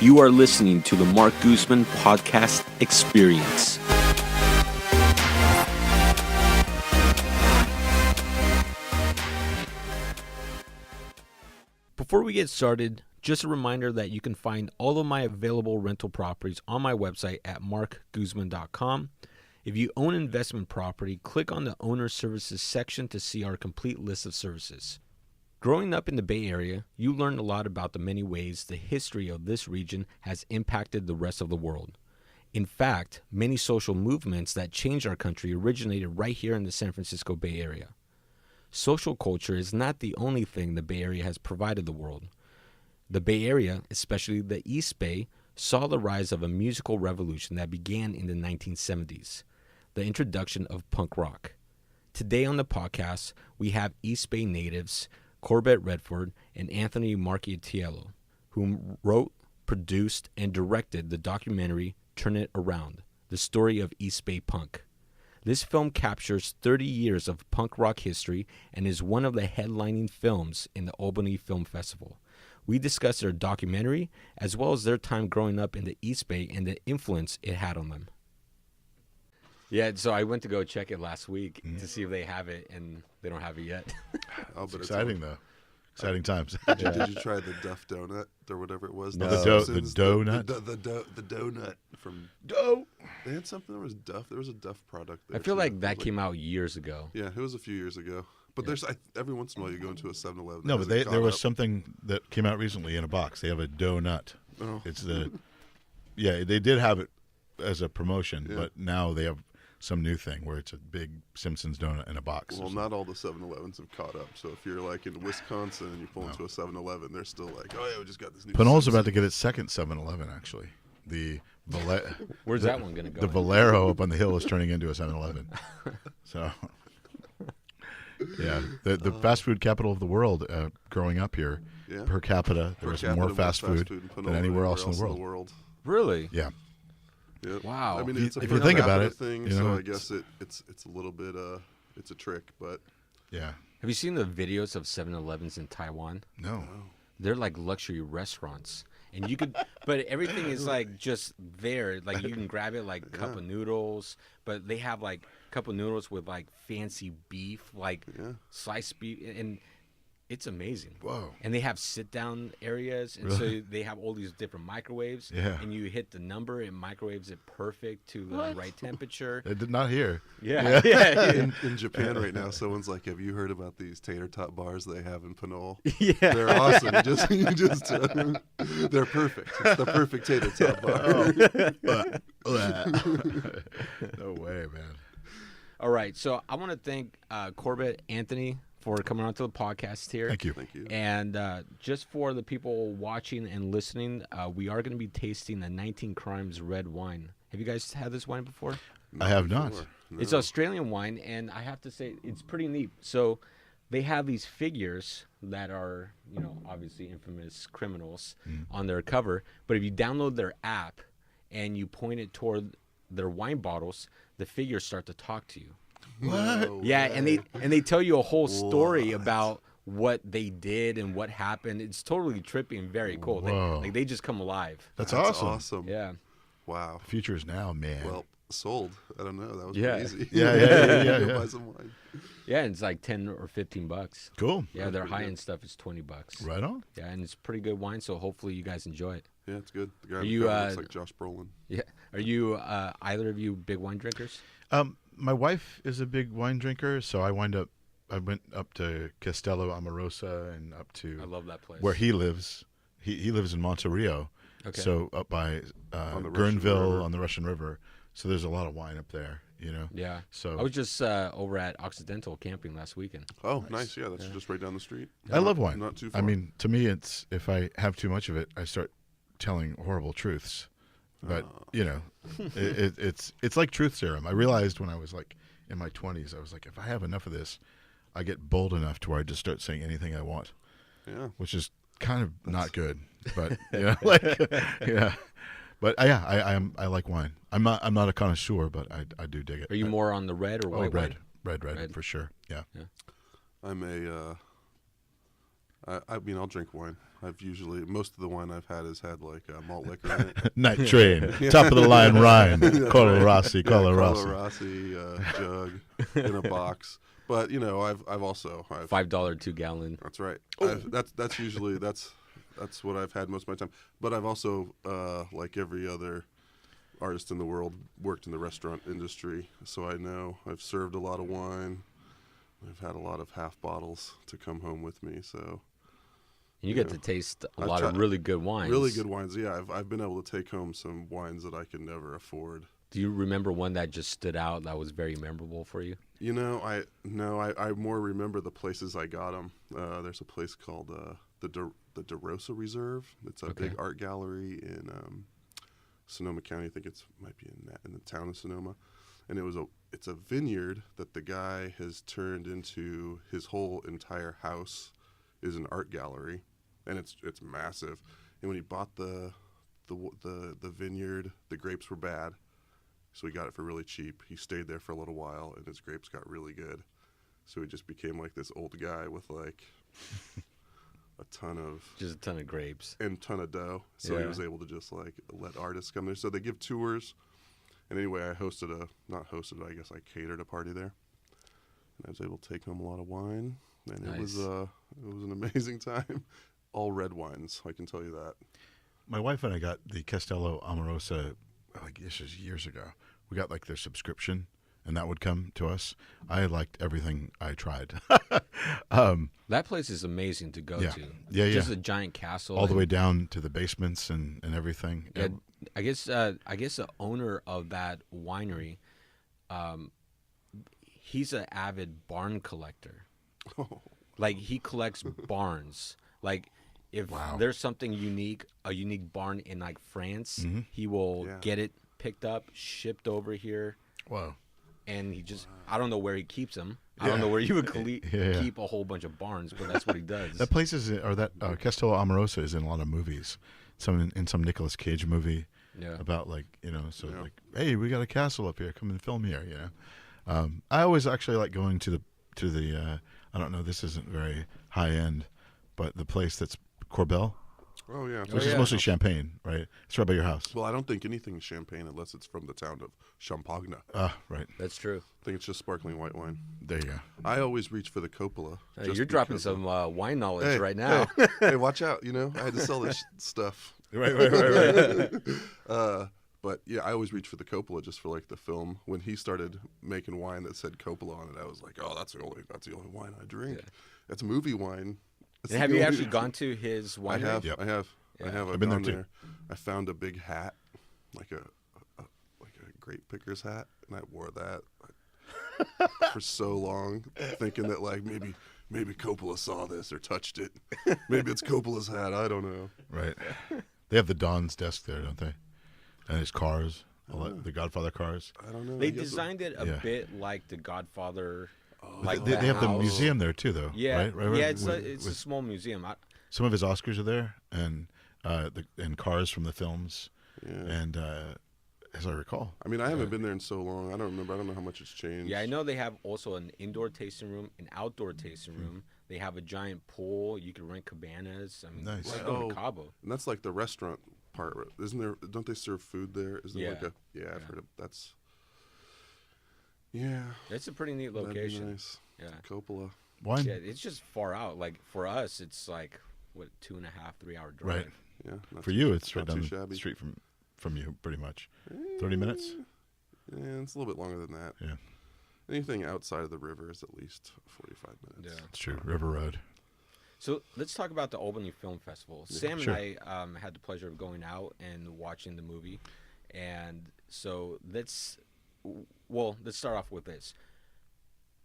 You are listening to the Marc Guzman Podcast Experience. Before we get started, just a reminder that you can find all of my available rental properties on my website at marcguzman.com. If you own investment property, click on the Owner Services section to see our complete list of services. Growing up in the Bay Area, you learned a lot about the many ways the history of this region has impacted the rest of the world. In fact, many social movements that changed our country originated right here in the San Francisco Bay Area. Social culture is not the only thing the Bay Area has provided the world. The Bay Area, especially the East Bay, saw the rise of a musical revolution that began in the 1970s, the introduction of punk rock. Today on the podcast, we have East Bay natives Corbett Redford and Anthony Marchitiello, who wrote, produced, and directed the documentary Turn It Around, the story of East Bay punk. This film captures 30 years of punk rock history and is one of the headlining films in the Albany Film Festival. We discuss their documentary as well as their time growing up in the East Bay and the influence it had on them. Yeah, so I went to go check it last week to see if they have it, and they don't have it yet. Oh, but it's exciting, though. Exciting times. Did you try the Duff donut or whatever it was? No. The donut? The donut from Dough. They had something. There was Duff. There was a Duff product there. I feel too. like that came out years ago. Yeah, it was a few years ago. But there's every once in a while you go into a 7-Eleven. No, but there was something that came out recently in a box. They have a donut. Oh. It's the they did have it as a promotion, but now they have some new thing where it's a big Simpsons donut in a box. Well, not all the 7-Elevens have caught up. So if you're like in Wisconsin and you pull into a 7-Eleven, they're still like, oh yeah, we just got this new. Pinol's about to get its second 7-Eleven actually. Where's that one going to go? The Valero up on the hill is turning into a 7-Eleven. So, yeah, the fast food capital of the world. Growing up here, per capita, there was more fast food than anywhere else in the world. Really? Yeah. Yep. Wow. I mean, it's a if you think about it, thing, you know, so I guess it's a little bit it's a trick, but yeah. Have you seen the videos of 7-Elevens in Taiwan? No. They're like luxury restaurants. And you could, but everything is like just there. Like you can grab it like cup of noodles, but they have like cup of noodles with like fancy beef, like sliced beef, and it's amazing. Whoa. And they have sit down areas, and so they have all these different microwaves. Yeah. And you hit the number, and microwaves it perfect to the right temperature. They did not hear. Yeah. In Japan right now, someone's like, "Have you heard about these tater tot bars they have in Pinole? Yeah. They're awesome. They're perfect. It's the perfect tater tot bar." No way, man. All right, so I want to thank Corbett, Anthony, for coming on to the podcast here. Thank you. Thank you. And just for the people watching and listening, we are going to be tasting the 19 Crimes red wine. Have you guys had this wine before? I have not. No. It's Australian wine, and I have to say it's pretty neat. So they have these figures that are, obviously infamous criminals on their cover. But if you download their app and you point it toward their wine bottles, the figures start to talk to you. What? Yeah, and they tell you a whole story about what they did and what happened. It's totally trippy and very cool. They just come alive. That's That's awesome. Yeah. Wow. The future is now, man. Well, sold. I don't know. That was Yeah. pretty easy. Yeah. Go buy some wine. Yeah, and it's like $10 or $15. Cool. Yeah, their high end stuff is $20. Right on. Yeah, and it's pretty good wine, so hopefully you guys enjoy it. Yeah, it's good. The guy Are you, looks like Josh Brolin. Yeah. Are you either of you big wine drinkers? My wife is a big wine drinker, so I went up to Castello Amorosa and up to I love that place. where he lives. He lives in Monterey, Okay. so up by On the Russian Guerneville River. on the Russian River. So there's a lot of wine up there, Yeah. So I was just over at Occidental camping last weekend. Oh, nice. Yeah, that's just right down the street. I love wine. Not too far. I mean, to me, it's if I have too much of it, I start telling horrible truths. But it's like truth serum. I realized when I was like in my 20s, I was like, if I have enough of this, I get bold enough to where I just start saying anything I want. Yeah. Which is kind of not good, but But I like wine. I'm not a connoisseur, but I do dig it. Are you more on the red or white wine? Red for sure. Yeah. I'm I mean, I'll drink wine. Most of the wine I've had has had like malt liquor in it. Night Train, top of the line Rhine, Carlo Rossi, Carlo Rossi jug in a box. But you know, I've also $5 2-gallon. That's right. That's usually that's what I've had most of my time. But I've also like every other artist in the world worked in the restaurant industry, so I know I've served a lot of wine. I've had a lot of half bottles to come home with me, so. You get to taste a lot of really good wines. Really good wines, yeah. I've been able to take home some wines that I could never afford. Do you remember one that just stood out that was very memorable for you? You know, I more remember the places I got them. There's a place called the DeRosa Reserve. It's a big art gallery in Sonoma County. I think might be in the town of Sonoma, and it's a vineyard that the guy has turned into his whole entire house is an art gallery, and it's massive. And when he bought the vineyard, the grapes were bad, so he got it for really cheap. He stayed there for a little while, and his grapes got really good. So he just became like this old guy with like a ton of grapes and ton of dough. So he was able to just like let artists come there. So they give tours. And anyway, I I guess I catered a party there, and I was able to take home a lot of wine. And it was an amazing time. All red wines, I can tell you that. My wife and I got the Castello Amorosa, like this is years ago. We got like their subscription, and that would come to us. I liked everything I tried. That place is amazing to go to. Yeah, yeah. Just a giant castle. All the way down to the basements and everything. Yeah, I guess the owner of that winery, he's an avid barn collector. Oh. Like he collects barns. Like if there's something unique, a unique barn in like France, he will get it picked up, shipped over here. Wow. And he just, I don't know where he keeps them. I don't know where you would keep a whole bunch of barns, but that's what he does. That place Castello Amorosa is in a lot of movies. In some Nicolas Cage movie about like, like, hey, we got a castle up here. Come and film here, I always actually like going to the I don't know, this isn't very high end, but the place that's Corbett. Oh, yeah. Which is mostly champagne, right? It's right by your house. Well, I don't think anything's champagne unless it's from the town of Champagne. Right. That's true. I think it's just sparkling white wine. There you go. I always reach for the Coppola. You're dropping some wine knowledge right now. Hey, watch out, I had to sell this stuff. Right. But yeah, I always reach for the Coppola just for like the film. When he started making wine that said Coppola on it, I was like, oh, that's the only wine I drink. Yeah. That's movie wine. And have you actually gone to his winery? I have. I've been gone there too. I found a big hat, like a grape picker's hat, and I wore that for so long, thinking that like maybe Coppola saw this or touched it. Maybe it's Coppola's hat. I don't know. Right. They have the Don's desk there, don't they? And his cars, the Godfather cars. I don't know. They designed it a bit like the Godfather. Like they have the museum there too, though. Yeah, right. Yeah, it's a small museum. Some of his Oscars are there, and cars from the films. Yeah. And as I recall, I mean, I haven't been there in so long. I don't remember. I don't know how much it's changed. Yeah, I know they have also an indoor tasting room, an outdoor tasting room. They have a giant pool. You can rent cabanas. I mean, nice. Like going to Cabo. And that's like the restaurant part, isn't there? Don't they serve food there? Is there like I've heard of that's. Yeah. It's a pretty neat location. That'd be nice. Yeah. Coppola. Wine? Yeah, it's just far out. Like for us, it's like 2.5, 3 hour drive. Right. Yeah. For you, it's right down the street from you, pretty much. 30 minutes. Yeah, it's a little bit longer than that. Yeah. Anything outside of the river is at least 45 minutes. Yeah, it's true. River Road. So let's talk about the Albany Film Festival. Yeah, Sam sure. and I had the pleasure of going out and watching the movie, and so let's start off with this.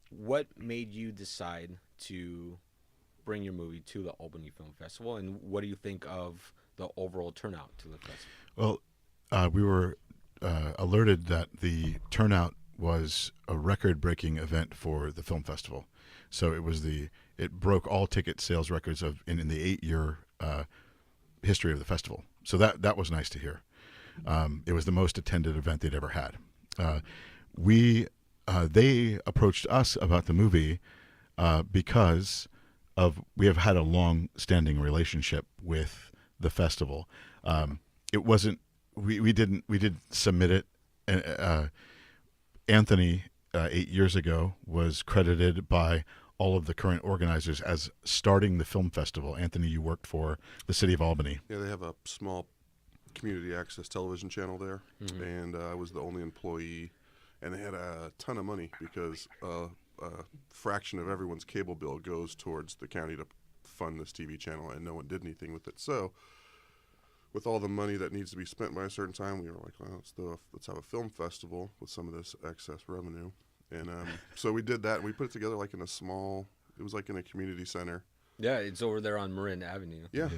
What made you decide to bring your movie to the Albany Film Festival, and what do you think of the overall turnout to the festival? Well, we were alerted that the turnout was a record-breaking event for the film festival. So it broke all ticket sales records in the 8-year history of the festival. So that was nice to hear. It was the most attended event they'd ever had. They approached us about the movie because we have had a long-standing relationship with the festival. It wasn't we didn't submit it. Anthony 8 years ago was credited by all of the current organizers as starting the film festival. Anthony, you worked for the city of Albany. Yeah, they have a small community access television channel there, and I was the only employee, and they had a ton of money because a fraction of everyone's cable bill goes towards the county to fund this TV channel, and no one did anything with it. So with all the money that needs to be spent by a certain time, we were like, well, let's have a film festival with some of this excess revenue. And so we did that, and we put it together like in a small, it was like in a community center. Yeah, it's over there on Marin Avenue. Yeah.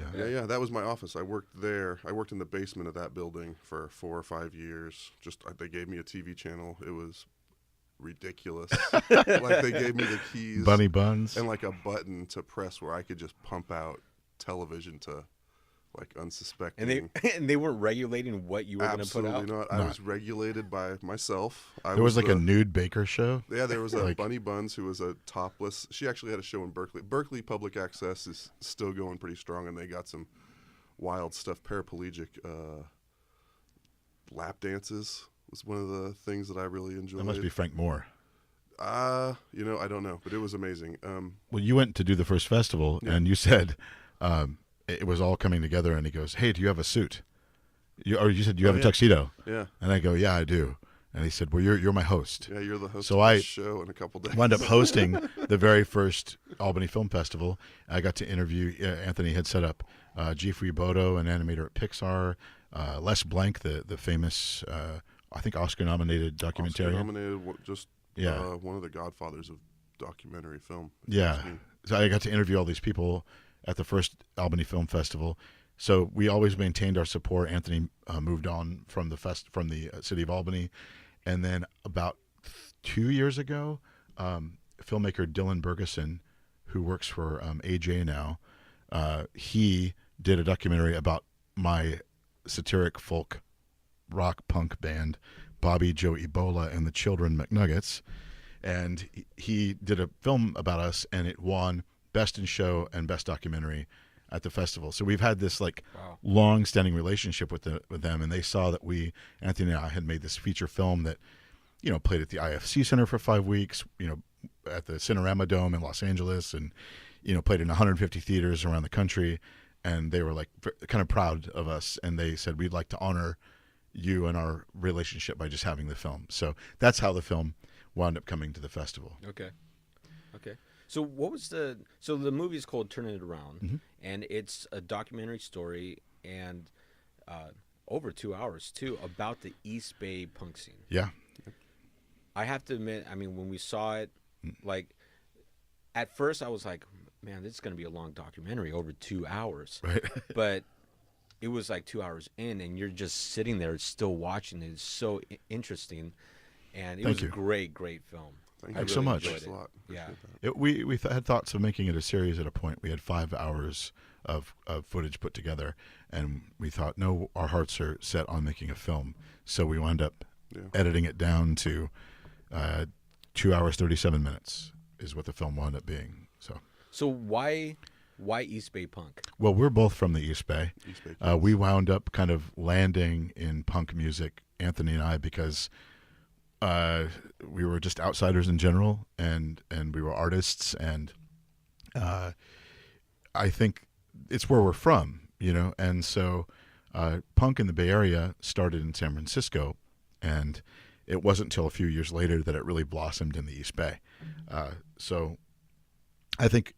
That was my office. I worked there. I worked in the basement of that building for 4 or 5 years. They gave me a TV channel. It was ridiculous. Like they gave me the keys, bunny buns, and like a button to press where I could just pump out television to like unsuspecting. And they weren't regulating what you were going to put out. Absolutely not. I was regulated by myself. There was like a nude baker show. Yeah, there was a Bunny Buns who was a topless. She actually had a show in Berkeley. Berkeley Public Access is still going pretty strong, and they got some wild stuff. Paraplegic lap dances was one of the things that I really enjoyed. That must be Frank Moore. I don't know, but it was amazing. Well, you went to do the first festival, and you said it was all coming together, and he goes, "Hey, do you have a suit?" You said you have a tuxedo. Yeah. And I go, "Yeah, I do." And he said, "Well, you're my host." Yeah, you're the host so of the show in a couple days. Wound up hosting the very first Albany Film Festival. I got to interview. Anthony had set up Geoffrey Bodo, an animator at Pixar, Les Blank, the famous, I think Oscar-nominated documentarian. Oscar-nominated, one of the godfathers of documentary film. Yeah. So I got to interview all these people at the first Albany Film Festival. So we always maintained our support. Anthony moved on from the city of Albany, and then about 2 years ago, filmmaker Dylan Bergeson, who works for AJ now, he did a documentary about my satiric folk rock punk band, Bobby Joe Ebola and the Children McNuggets, and he did a film about us, and it won Best in Show and Best Documentary at the festival. So we've had this long-standing relationship with them, and they saw that Anthony and I had made this feature film that, played at the IFC Center for 5 weeks, at the Cinerama Dome in Los Angeles, and played in 150 theaters around the country, and they were like kind of proud of us, and they said, we'd like to honor you and our relationship by just having the film. So that's how the film wound up coming to the festival. Okay. So the movie is called Turn It Around, and it's a documentary story, and over 2 hours too, about the East Bay punk scene. Yeah. I have to admit, when we saw it, like at first I was like, man, this is going to be a long documentary, over 2 hours. Right. But it was like 2 hours in, and you're just sitting there still watching it. It's so interesting, and it was a great film. Thanks so much. Thanks a lot. Yeah. We had thoughts of making it a series at a point. We had 5 hours of footage put together, and we thought, no, our hearts are set on making a film. So we wound up editing it down to 2 hours, 37 minutes is what the film wound up being. So why East Bay punk? Well, we're both from the East Bay. We wound up kind of landing in punk music, Anthony and I, because we were just outsiders in general, and we were artists, and I think it's where we're from, and so punk in the Bay Area started in San Francisco, and it wasn't until a few years later that it really blossomed in the East Bay. So I think,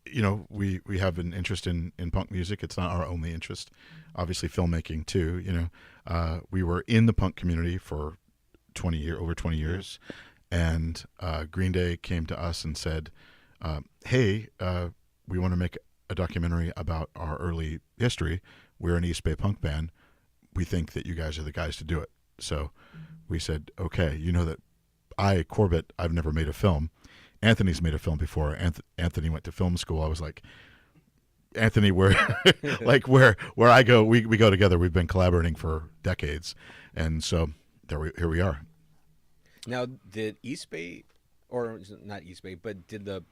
we have an interest in punk music. It's not our only interest. Obviously filmmaking too, we were in the punk community for over 20 years, and Green Day came to us and said, hey, we want to make a documentary about our early history. We're an East Bay punk band. We think that you guys are the guys to do it. So we said, okay, that Corbett, I've never made a film. Anthony's made a film before. Anthony went to film school. I was like, Anthony, where I go, we go together. We've been collaborating for decades, and so here we are. Now, did East Bay, or not East Bay, but did the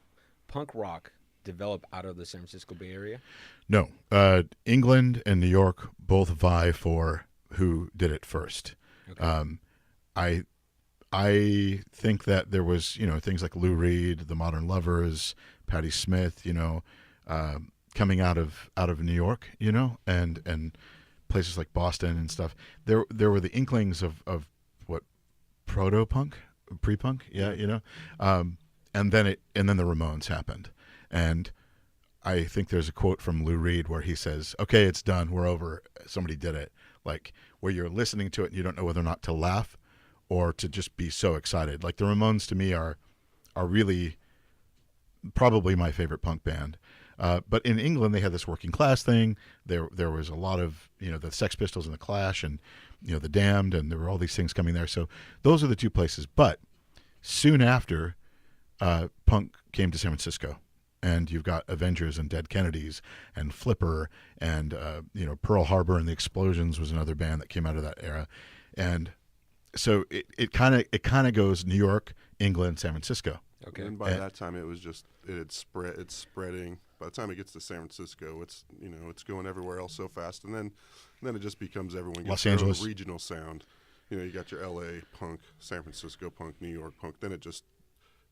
punk rock, develop out of the San Francisco Bay Area? No. England and New York both vie for who did it first. Okay. I think that there was, things like Lou Reed, The Modern Lovers, Patti Smith, coming out of New York, and places like Boston and stuff. There were the inklings of what, proto-punk, pre-punk, and then the Ramones happened, and I think there's a quote from Lou Reed where he says, "Okay, it's done, we're over. Somebody did it." Like where you're listening to it and you don't know whether or not to laugh or to just be so excited. Like the Ramones to me are really probably my favorite punk band. But in England, they had this working class thing. There was a lot of, the Sex Pistols and the Clash and, the Damned, and there were all these things coming there. So those are the two places. But soon after, punk came to San Francisco. And you've got Avengers and Dead Kennedys and Flipper and, Pearl Harbor and the Explosions was another band that came out of that era. And so it kind of goes New York, England, San Francisco. Okay. And by that time, it's spreading. By the time it gets to San Francisco, it's going everywhere else so fast, and then it just becomes everyone gets Los their own Angeles regional sound. You got your L.A. punk, San Francisco punk, New York punk. Then it's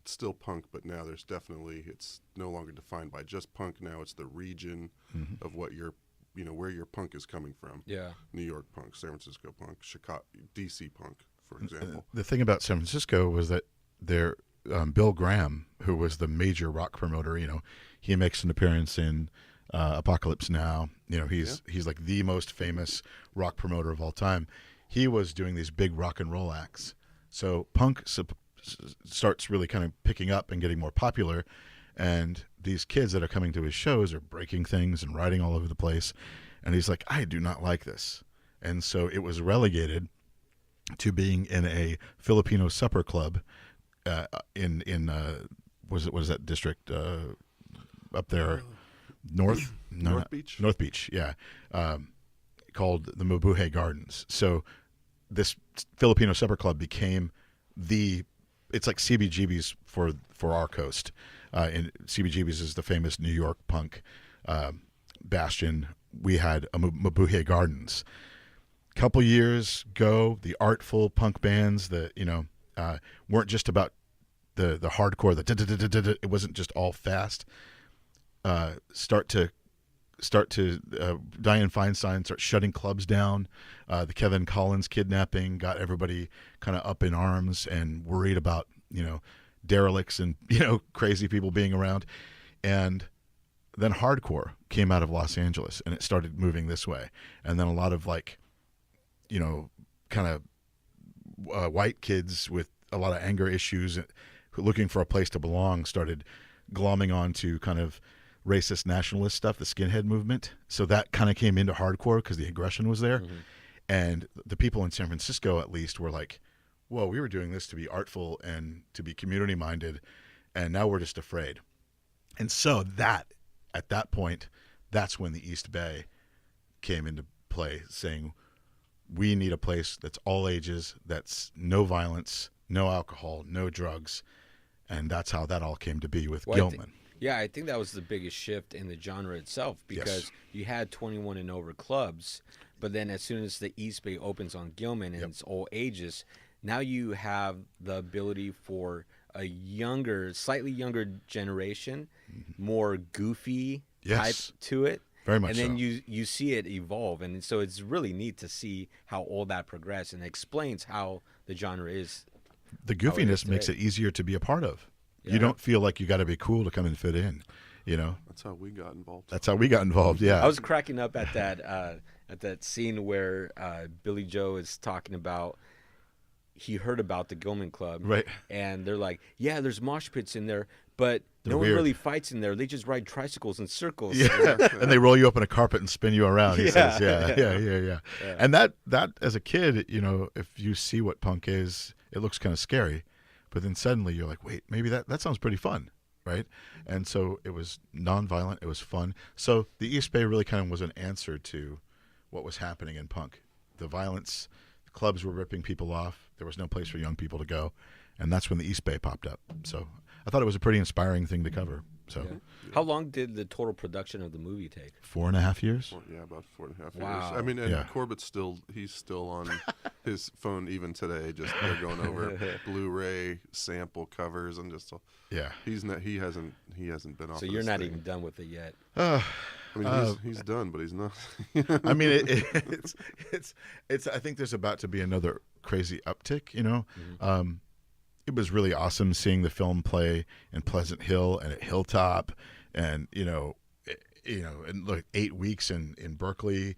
still punk, but now it's no longer defined by just punk. Now it's the region of what where your punk is coming from. Yeah. New York punk, San Francisco punk, Chicago, DC punk, for example. The thing about San Francisco was that Bill Graham, who was the major rock promoter, he makes an appearance in Apocalypse Now. He's like the most famous rock promoter of all time. He was doing these big rock and roll acts. So punk starts really kind of picking up and getting more popular. And these kids that are coming to his shows are breaking things and riding all over the place. And he's like, I do not like this. And so it was relegated to being in a Filipino supper club in what is that district up there north Beach? North Beach, yeah, called the Mabuhay Gardens. So this Filipino supper club became it's like CBGB's for our coast. And CBGB's is the famous New York punk bastion. We had a Mabuhay Gardens. Couple years ago, the artful punk bands that weren't just about the hardcore. It wasn't just all fast. Start to Dianne Feinstein start shutting clubs down. The Kevin Collins kidnapping got everybody kind of up in arms and worried about derelicts and crazy people being around. And then hardcore came out of Los Angeles and it started moving this way. And then a lot of kind of white kids with a lot of anger issues looking for a place to belong started glomming on to kind of racist nationalist stuff, the skinhead movement. So that kind of came into hardcore because the aggression was there. Mm-hmm. And the people in San Francisco, at least, were like, whoa, we were doing this to be artful and to be community minded. And now we're just afraid. And so at that point, that's when the East Bay came into play, saying, we need a place that's all ages, that's no violence, no alcohol, no drugs. And that's how that all came to be with Gilman. I think that was the biggest shift in the genre itself, because you had 21 and over clubs, but then as soon as the East Bay opens on Gilman and it's all ages, now you have the ability for a slightly younger generation, more goofy type to it. Very much and then so. you see it evolve, and so it's really neat to see how all that progressed, and it explains how the genre is. The goofiness makes it easier to be a part of. Yeah. You don't feel like you got to be cool to come and fit in, That's how we got involved. Yeah. I was cracking up at that scene where Billy Joe is talking about he heard about the Gilman Club, right? And they're like, "Yeah, there's mosh pits in there, but no one really fights in there. They just ride tricycles in circles." Yeah, and they roll you up in a carpet and spin you around. He says, yeah. And that as a kid, if you see what punk is, it looks kind of scary, but then suddenly you're like, wait, maybe that sounds pretty fun, right? And so it was nonviolent, it was fun. So the East Bay really kind of was an answer to what was happening in punk. The violence, the clubs were ripping people off. There was no place for young people to go, and that's when the East Bay popped up. So I thought it was a pretty inspiring thing to cover. So Yeah. How long did the total production of the movie take? 4.5 years. About 4.5 Wow. years. I mean, and Yeah. Corbett's he's still on his phone even today. Just they're going over Blu-ray sample covers and just Yeah. he hasn't been off. So of you're this not thing. even done with it yet. I mean, he's done, but he's not. I mean, it's. I think there's about to be another crazy uptick. It was really awesome seeing the film play in Pleasant Hill and at Hilltop, and and like 8 weeks in Berkeley,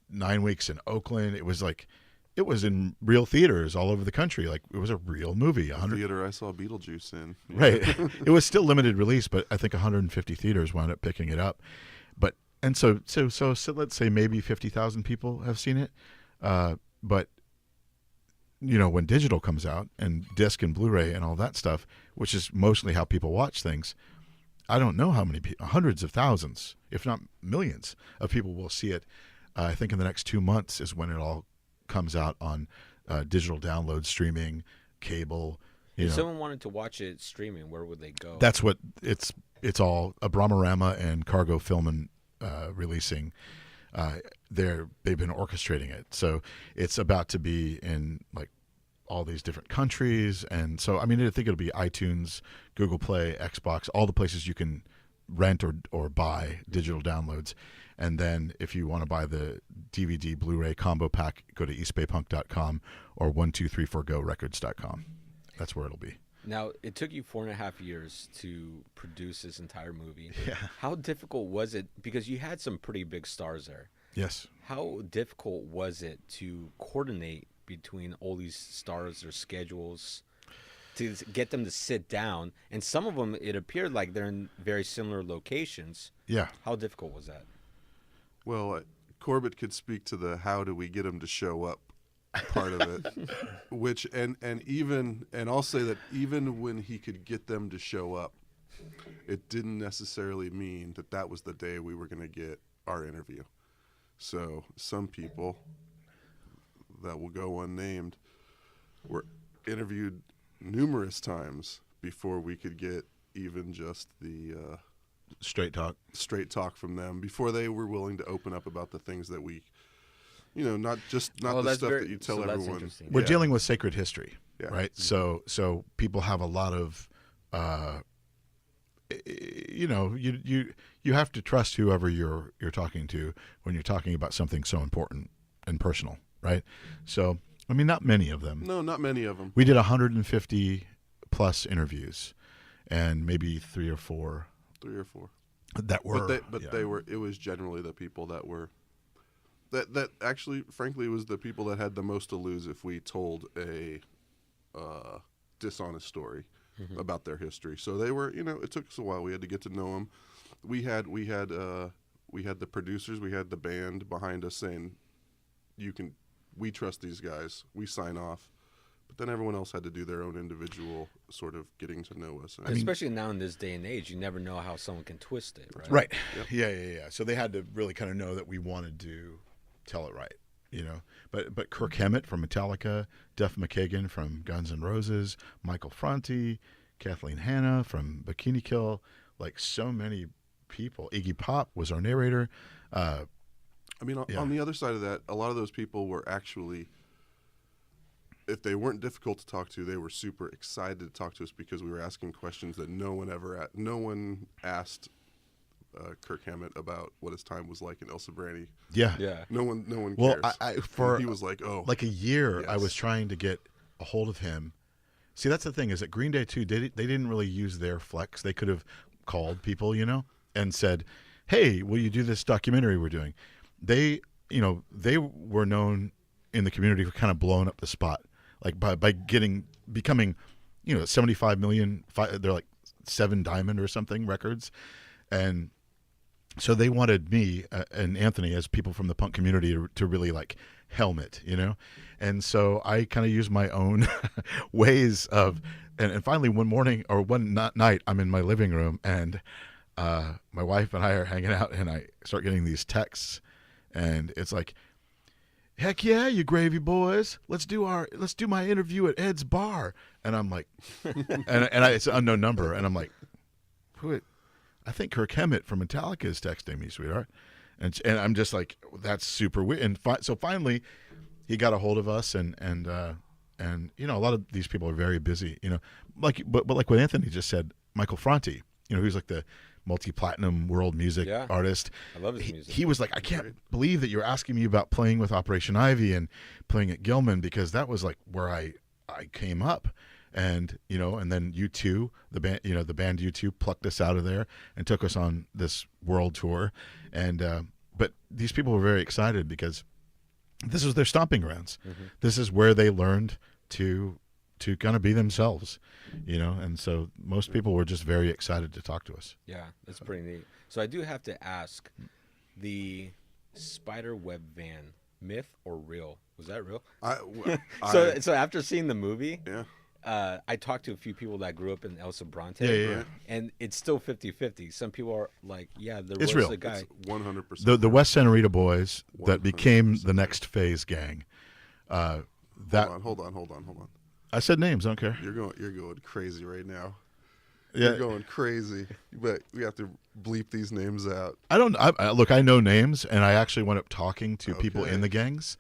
9 weeks in Oakland. It was in real theaters all over the country. Like it was a real movie. The theater I saw Beetlejuice in. Right. It was still limited release, but I think 150 theaters wound up picking it up. So let's say maybe 50,000 people have seen it. But when digital comes out and disc and Blu-ray and all that stuff, which is mostly how people watch things, I don't know how many people, hundreds of thousands, if not millions of people will see it. I think in the next 2 months is when it all comes out on digital download, streaming, cable. If someone wanted to watch it streaming, where would they go? That's what it's all Abramorama and Cargo Film and releasing. They've been orchestrating it, so it's about to be in like all these different countries. And so I mean, I think it'll be iTunes, Google Play, Xbox, all the places you can rent or buy digital downloads. And then if you want to buy the DVD Blu-ray combo pack, go to eastbaypunk.com or 1234gorecords.com. That's where it'll be. Now, it took you 4.5 years to produce this entire movie. Yeah. How difficult was it? Because you had some pretty big stars there. Yes. How difficult was it to coordinate between all these stars, their schedules, to get them to sit down? And some of them, it appeared like they're in very similar locations. Yeah. How difficult was that? Well, Corbett could speak to the how do we get them to show up part of it, which and I'll say that even when he could get them to show up, it didn't necessarily mean that was the day we were going to get our interview. So some people that will go unnamed were interviewed numerous times before we could get even just the straight talk from them, before they were willing to open up about the things that we, not the stuff that you tell everyone. We're dealing with sacred history, right? Mm-hmm. So people have a lot of, you have to trust whoever you're talking to when you're talking about something so important and personal, right? So, I mean, not many of them. No, not many of them. We did 150 plus interviews, and maybe three or four that were. They were. It was generally the people that were. That actually, frankly, was the people that had the most to lose if we told a dishonest story about their history. So they were. It took us a while. We had to get to know them. We had the producers. We had the band behind us saying, we trust these guys. We sign off. But then everyone else had to do their own individual sort of getting to know us. Especially now in this day and age, you never know how someone can twist it, right? Right. Yep. Yeah. So they had to really kind of know that we wanted to tell it right, But Kirk Hammett from Metallica, Duff McKagan from Guns N' Roses, Michael Franti, Kathleen Hanna from Bikini Kill, like so many people. Iggy Pop was our narrator. On the other side of that, a lot of those people were actually, if they weren't difficult to talk to, they were super excited to talk to us because we were asking questions that no one asked Kirk Hammett about what his time was like in El Sobrante. Yeah. No one cares. Well, he was like, like a year, yes. I was trying to get a hold of him. See, that's the thing is that Green Day 2, they didn't really use their flex. They could have called people, and said, "Hey, will you do this documentary we're doing?" They were known in the community for kind of blowing up the spot, like by becoming, 75 million. They're like 7 Diamond or something records, and so they wanted me and Anthony as people from the punk community to really like helm it, and so I kind of used my own ways of, and finally one night I'm in my living room and my wife and I are hanging out and I start getting these texts. And it's like, heck yeah, you gravy boys! Let's do my interview at Ed's bar. And I'm like, and it's an unknown number, and I'm like, I think Kirk Hammett from Metallica is texting me, sweetheart. And I'm just like, that's super weird. And so finally, he got a hold of us, and you know, a lot of these people are very busy, you know, but like what Anthony just said, Michael Franti, you know, who's like the multi-platinum world music artist. I love his music. He was like, I can't believe that you're asking me about playing with Operation Ivy and playing at Gilman, because that was like where I came up. And, you know, and then U2, the band U2 plucked us out of there and took us on this world tour. And, but these people were very excited because this was their stomping grounds. Mm-hmm. This is where they learned to kind of be themselves, you know. And so most people were just very excited to talk to us. Yeah, that's pretty neat. So I do have to ask, the spider web van, myth or real? Was that real? So after seeing the movie, I talked to a few people that grew up in El Sobrante, and it's still 50-50. Some people are like, there was real. a guy. It's 100%. The West Santa Rita boys that became the Next Phase gang. Hold on. I said names. I don't care. You're going crazy right now. Yeah. You're going crazy. But we have to bleep these names out. Look, I know names, and I actually went up talking to people in the gangs,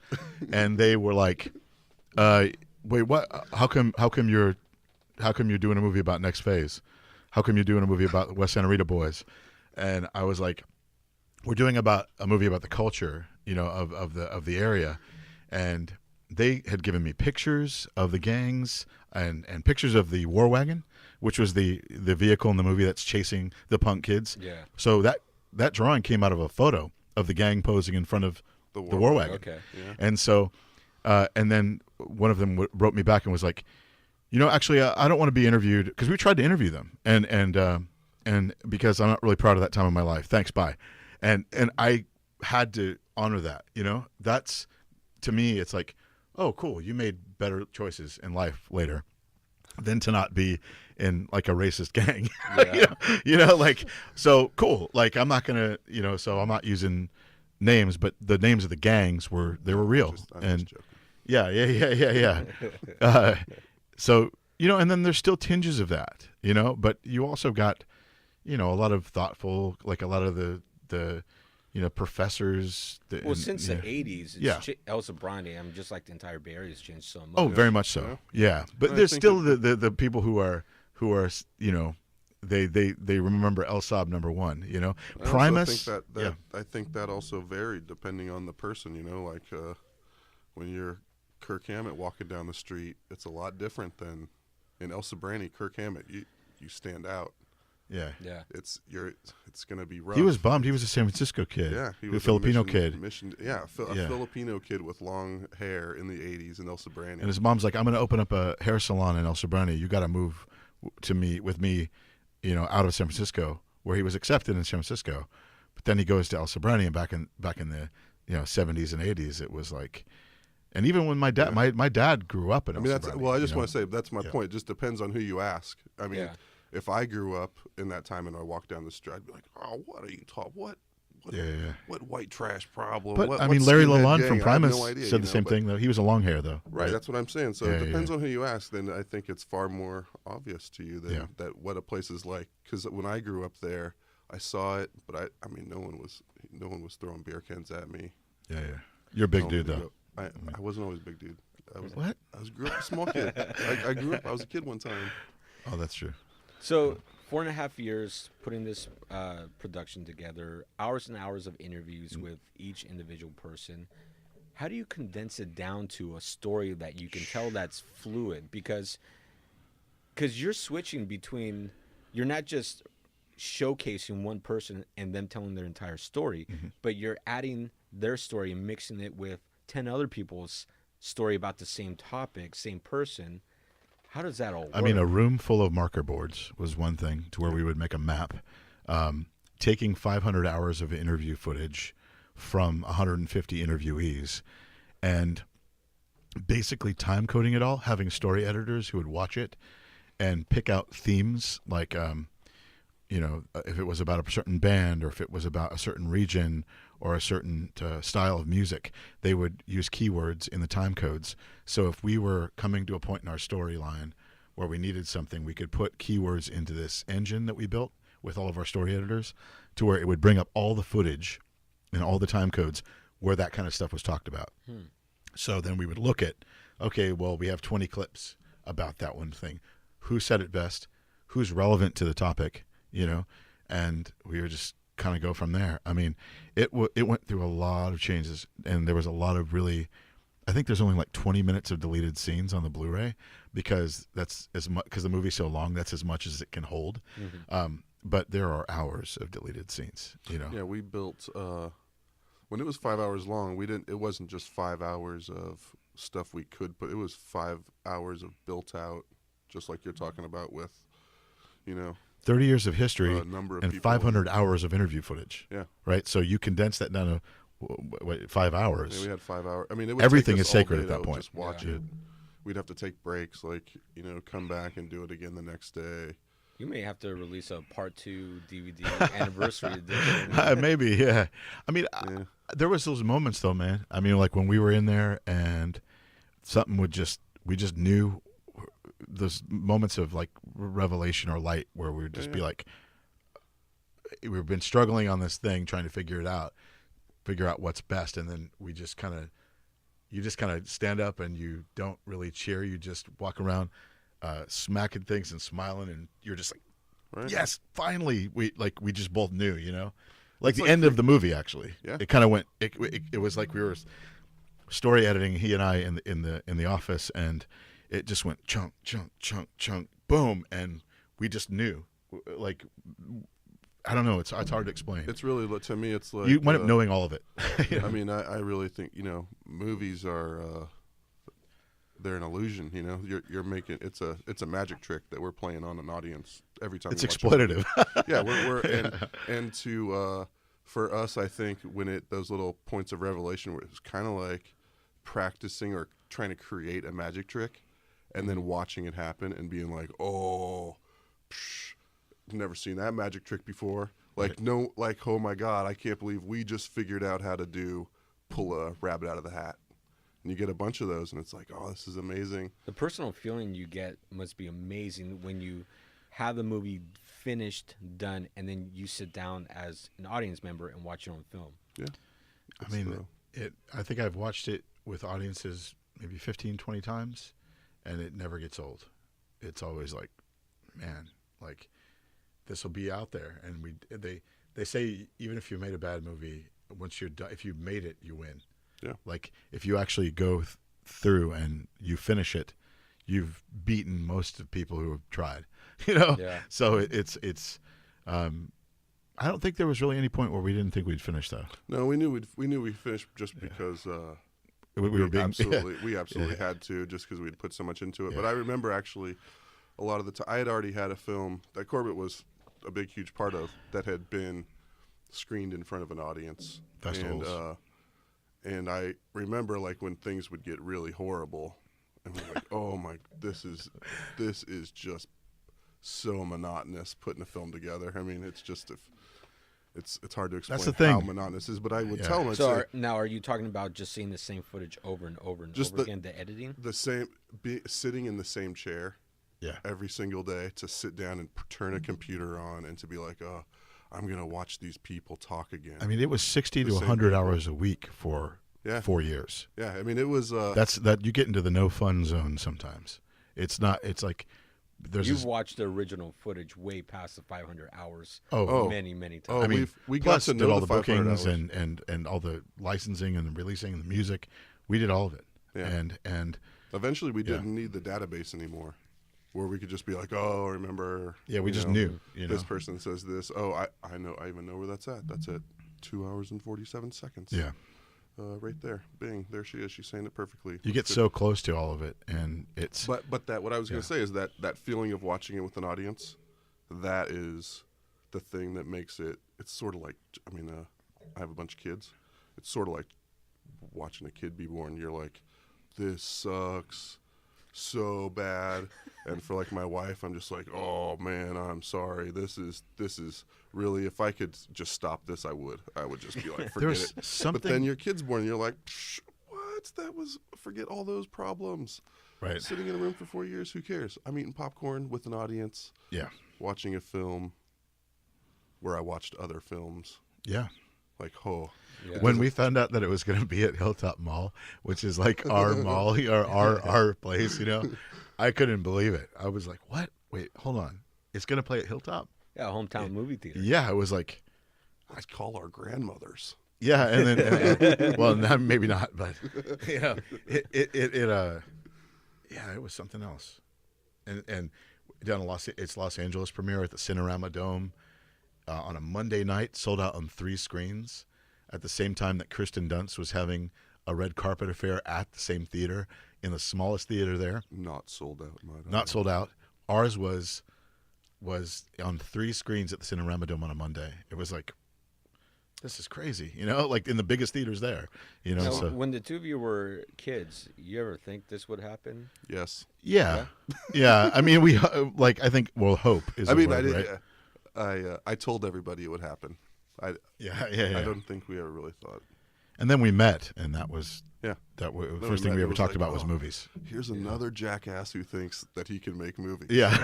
and they were like, wait, what? How come you're doing a movie about Next Phase? How come you're doing a movie about the West Santa Rita boys? And I was like, we're doing a movie about the culture, you know, of the area. And they had given me pictures of the gangs and pictures of the War Wagon, which was the vehicle in the movie that's chasing the punk kids. Yeah. So that drawing came out of a photo of the gang posing in front of the War Wagon. Okay. Yeah. And so, and then one of them wrote me back and was like, you know, actually, I don't want to be interviewed, because we tried to interview them, and because I'm not really proud of that time of my life. Thanks, bye. And I had to honor that. You know, that's, to me, it's like, oh, cool, you made better choices in life later than to not be in like a racist gang. you know, like, so cool. Like, I'm not gonna, you know, so I'm not using names, but the names of the gangs were real. I'm just joking. Yeah. So, you know, and then there's still tinges of that, you know, but you also got, you know, a lot of thoughtful, like a lot of the you know, professors. Since the 80s, El Sobrante, I'm just like the entire Bay Area has changed so much. Oh, very much so. Yeah. But there's still the people who are, you know, they remember El Sob #1, you know. Primus. I think that also varied depending on the person, you know, like when you're Kirk Hammett walking down the street, it's a lot different than in El Sobrante. Kirk Hammett, you stand out. Yeah. It's gonna be rough. He was bummed. He was a San Francisco kid. Yeah, he was a Filipino kid. A Filipino kid with long hair in the '80s in El Sobrante. And his mom's like, "I'm gonna open up a hair salon in El Sobrante. You got to move with me, you know, out of San Francisco," where he was accepted in San Francisco. But then he goes to El Sobrante, and back in the, you know, 70s and 80s, it was like. And even when my dad, my dad grew up in El Sobrante. I just want to say that's my point. It just depends on who you ask. I mean. Yeah. If I grew up in that time and I walked down the street, I'd be like, "Oh, what are you talking? What white trash problem?" But I mean, Larry Lalonde from Primus said the same thing, though. He was a long hair, though. Right, that's what I'm saying. So it depends on who you ask. Then I think it's far more obvious to you that what a place is like. Because when I grew up there, I saw it, but I mean, no one was throwing beer cans at me. Yeah. You're a big dude, though. I wasn't always a big dude. What? I grew up a small kid. I grew up. I was a kid one time. Oh, that's true. So 4.5 years putting this production together, hours and hours of interviews with each individual person. How do you condense it down to a story that you can tell that's fluid? Because you're switching between, you're not just showcasing one person and them telling their entire story, but you're adding their story and mixing it with 10 other people's story about the same topic, same person. How does that all work? I mean, a room full of marker boards was one thing, to where we would make a map. Taking 500 hours of interview footage from 150 interviewees and basically time coding it all, having story editors who would watch it and pick out themes, like, you know, if it was about a certain band or if it was about a certain region or a certain style of music, they would use keywords in the time codes. So if we were coming to a point in our storyline where we needed something, we could put keywords into this engine that we built, with all of our story editors, to where it would bring up all the footage and all the time codes where that kind of stuff was talked about. So then we would look at, okay, well, we have 20 clips about that one thing. Who said it best? Who's relevant to the topic? And we would just kind of go from there. I mean, it went through a lot of changes, and there was a lot of really, I think there's only like 20 minutes of deleted scenes on the Blu-ray, because that's as much, because the movie's so long, that's as much as it can hold. But there are hours of deleted scenes, Yeah, we built, when it was 5 hours long, it wasn't just 5 hours of stuff we could put, it was 5 hours of built out, just like you're talking about with, 30 years of history number of and people. 500 hours of interview footage. Yeah. Right? So you condense that down to 5 hours. Yeah, we had 5 hours. I mean, it would Everything take us is sacred all at day that to point. Just watch it. We'd have to take breaks, like, come back and do it again the next day. You may have to release a part 2 DVD anniversary edition. Maybe, yeah. I mean, there was those moments though, man. I mean, like when we were in there and something we just knew, those moments of like revelation or light where we would just be like, we've been struggling on this thing, trying to figure out what's best. And then you just kind of stand up and you don't really cheer. You just walk around, smacking things and smiling, and you're just like, yes, finally. We just both knew, like it's the end of the movie. Actually, it kind of went. It was like we were story editing, he and I in the office, and it just went chunk, chunk, chunk, chunk, boom, and we just knew. Like, I don't know. It's hard to explain. It's really, to me, it's like you wind up knowing all of it. I mean, I really think movies are. They're an illusion, You're making it's a magic trick that we're playing on an audience every time. It's exploitative. Yeah, we're and to for us, I think when those little points of revelation where it's kind of like practicing or trying to create a magic trick, and then watching it happen and being like, oh, never seen that magic trick before. Like no, like oh my God, I can't believe we just figured out how to pull a rabbit out of the hat. And you get a bunch of those, and it's like, oh, this is amazing. The personal feeling you get must be amazing when you have the movie finished, done, and then you sit down as an audience member and watch your own film. Yeah. I mean, I think I've watched it with audiences maybe 15, 20 times, and it never gets old. It's always like, man, like this will be out there. And they say even if you made a bad movie, once you're done, if you made it, you win. Yeah. Like if you actually go through and you finish it, you've beaten most of the people who have tried. Yeah. So it's. I don't think there was really any point where we didn't think we'd finish though. No, we knew we'd finish just because we were being we absolutely had to, just because we'd put so much into it. Yeah. But I remember actually a lot of the time I had already had a film that Corbett was a big, huge part of that had been screened in front of an audience. Festivals. And I remember like when things would get really horrible, and we're like, "Oh my, this is just so monotonous putting a film together." I mean, it's just it's hard to explain how monotonous it is. But I would tell them. So now, are you talking about just seeing the same footage over and over and over again? The editing, the same, sitting in the same chair, every single day, to sit down and turn a computer on and to be like, "Oh, I'm going to watch these people talk again." I mean, it was 60 to 100 hours a week for 4 years. Yeah, I mean, it was... that you get into the no fun zone sometimes. It's not... It's like... You've watched the original footage way past the 500 hours many, many times. I mean, we got to know all the bookings hours. and all the licensing and the releasing and the music. We did all of it. Yeah. And eventually we didn't need the database anymore, where we could just be like, oh, remember... Yeah, we just knew. This person says this. Oh, I know. I even know where that's at. That's at 2 hours and 47 seconds. Yeah. Right there. Bing. There she is. She's saying it perfectly. You get so close to all of it, and it's... But what I was going to say is that feeling of watching it with an audience, that is the thing that makes it... It's sort of like... I mean, I have a bunch of kids. It's sort of like watching a kid be born. You're like, this sucks so bad. And for like my wife, I'm just like, oh man, I'm sorry. This is really, if I could just stop this, I would just be like, forget it. But then your kid's born and you're like, what? Forget all those problems. Right. Sitting in a room for 4 years, who cares? I'm eating popcorn with an audience. Yeah. Watching a film. where I watched other films. Yeah. Like, oh. Yeah. When we found out that it was going to be at Hilltop Mall, which is like our mall, or our place, I couldn't believe it. I was like, what? Wait, hold on. It's going to play at Hilltop? Yeah, hometown movie theater. Yeah, it was like, Let's call our grandmothers. yeah, and then well, maybe not, but it was something else. And down in Los Angeles premiere at the Cinerama Dome on a Monday night, sold out on 3 screens at the same time that Kirsten Dunst was having a red carpet affair at the same theater in the smallest theater there. Not sold out. Not sold out. Ours was on 3 screens at the Cinerama Dome on a Monday. It was like, this is crazy, like in the biggest theaters there, Now, so. when the two of you were kids, you ever think this would happen? Yes. Yeah. Yeah. I mean, we I think, well, hope is. I mean, word, I did. right? I told everybody it would happen. Yeah. I don't think we ever really thought. And then we met, and that was Yeah. the we first thing met, we it ever was talked like, about was oh, movies. Here's another jackass who thinks that he can make movies. Yeah.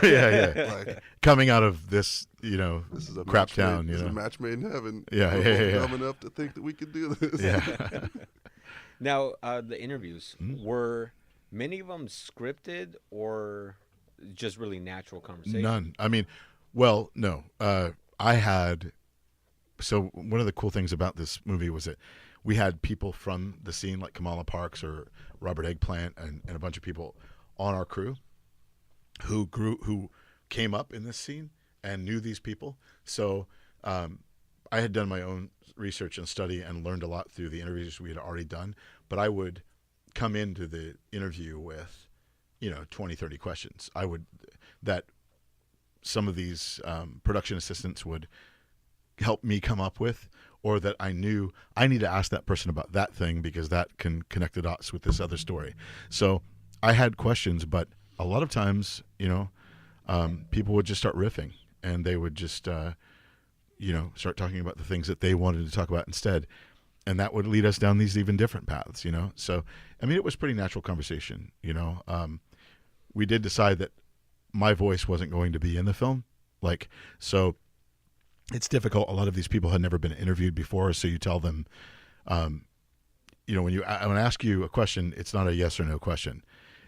Like, Coming out of this, this is a crap match town, This is a match made in heaven. Yeah, We're yeah. both dumb enough to think that we could do this. Yeah. Now, the interviews, were many of them scripted or just really natural conversation? None. I mean, well, no. I had. So one of the cool things about this movie was that we had people from the scene, like Kamala Parks or Robert Eggplant, and a bunch of people on our crew who came up in this scene and knew these people. So I had done my own research and study and learned a lot through the interviews we had already done. But I would come into the interview with, 20, 30 questions. That some of these production assistants would help me come up with, or that I knew I need to ask that person about that thing because that can connect the dots with this other story. So I had questions, but a lot of times, people would just start riffing, and they would just, start talking about the things that they wanted to talk about instead. And that would lead us down these even different paths, So, I mean, it was pretty natural conversation, We did decide that my voice wasn't going to be in the film. So it's difficult. A lot of these people had never been interviewed before, so you tell them, when I ask you a question, it's not a yes or no question.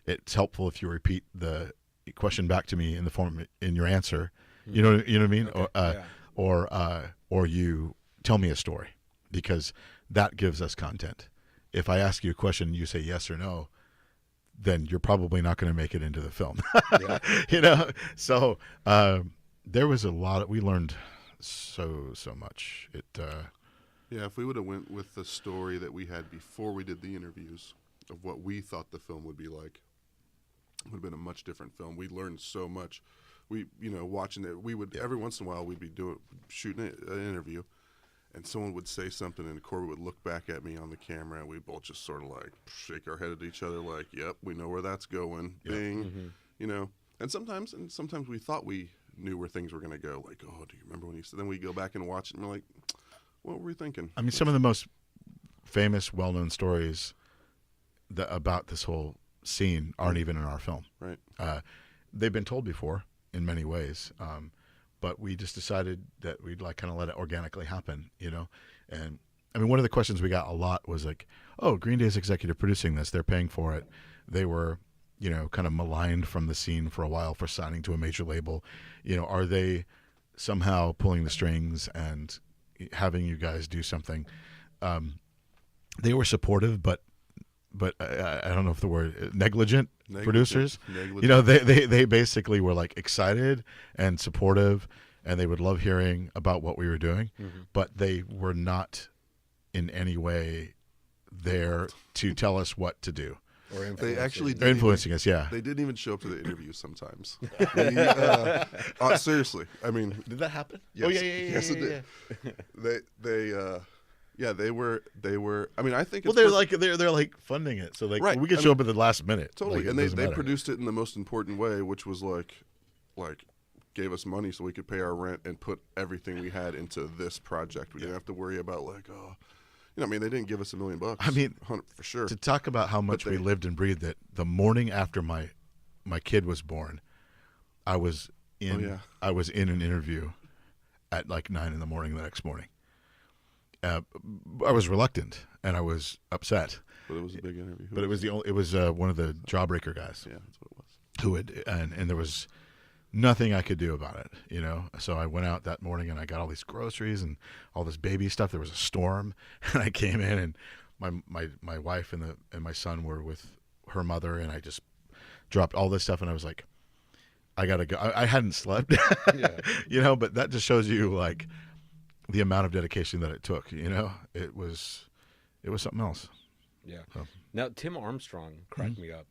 It's helpful if you repeat the question back to me in the form in your answer. You know what I mean? Okay. Or you tell me a story, because that gives us content. If I ask you a question and you say yes or no, then you're probably not going to make it into the film. Yeah. So there was a lot. We learned so much. Yeah, if we would have went with the story that we had before we did the interviews of what we thought the film would be like, it would have been a much different film. We learned so much. We, watching it, we would, every once in a while, we'd be shooting an interview, and someone would say something, and Corbett would look back at me on the camera, and we'd both just sort of like shake our head at each other like, yep, we know where that's going. Yep. Bing. And sometimes we thought we knew where things were going to go. Like, oh, do you remember when you said? Then we go back and watch it, and we're like, what were we thinking? I mean, some of the most famous, well-known stories about this whole scene aren't even in our film. Right. They've been told before in many ways, but we just decided that we'd kind of let it organically happen, And I mean, one of the questions we got a lot was like, "Oh, Green Day's executive producing this; they're paying for it. They were." Kind of maligned from the scene for a while for signing to a major label. Are they somehow pulling the strings and having you guys do something? They were supportive, but I don't know if the word negligent producers. Negligent. They basically were like excited and supportive, and they would love hearing about what we were doing, but they were not in any way there to tell us what to do. They actually They're influencing us, yeah. They didn't even show up to the interviews sometimes. Seriously, I mean, Did that happen? yes, Oh yeah. yes, it did. They were. I mean, I think. Well, they're like funding it, so Right. we could show up at the last minute. Totally, Like, and it they doesn't matter. produced it in the most important way, which was like gave us money so we could pay our rent and put everything we had into this project. We didn't have to worry about I mean, they didn't give us $1 million. I mean, for sure. To talk about how much we lived and breathed it. The morning after my kid was born, I was in an interview at like 9 a.m. the next morning. I was reluctant and I was upset. But it was a big interview. But it was one of the Jawbreaker guys. Yeah, that's what it was. Who would and there was nothing I could do about it, you know. So I went out that morning and I got all these groceries and all this baby stuff. There was a storm, and I came in and my wife and my son were with her mother, and I just dropped all this stuff and I was like, I gotta go. I hadn't slept, Yeah. you know. But that just shows you like the amount of dedication that it took. You know, it was something else. Yeah. So. Now, Tim Armstrong cracked me up.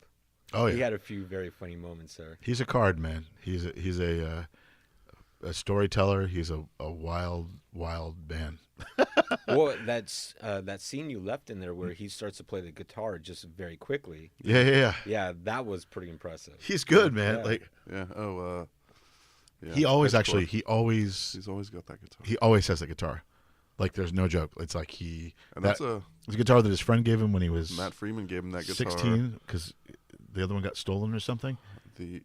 Oh yeah, He had a few very funny moments there. he's a card man. He's a storyteller. He's a wild man. Well, that scene you left in there where he starts to play the guitar just very quickly. Yeah. Yeah, that was pretty impressive. He's good, man. Yeah. Like Yeah. Oh. Yeah. he always That's cool. he's always got that guitar. he always has a guitar. Like there's no joke. It's like And that's a it's a guitar that his friend gave him when he was Matt Freeman gave him that guitar. 16 because the other one got stolen or something. The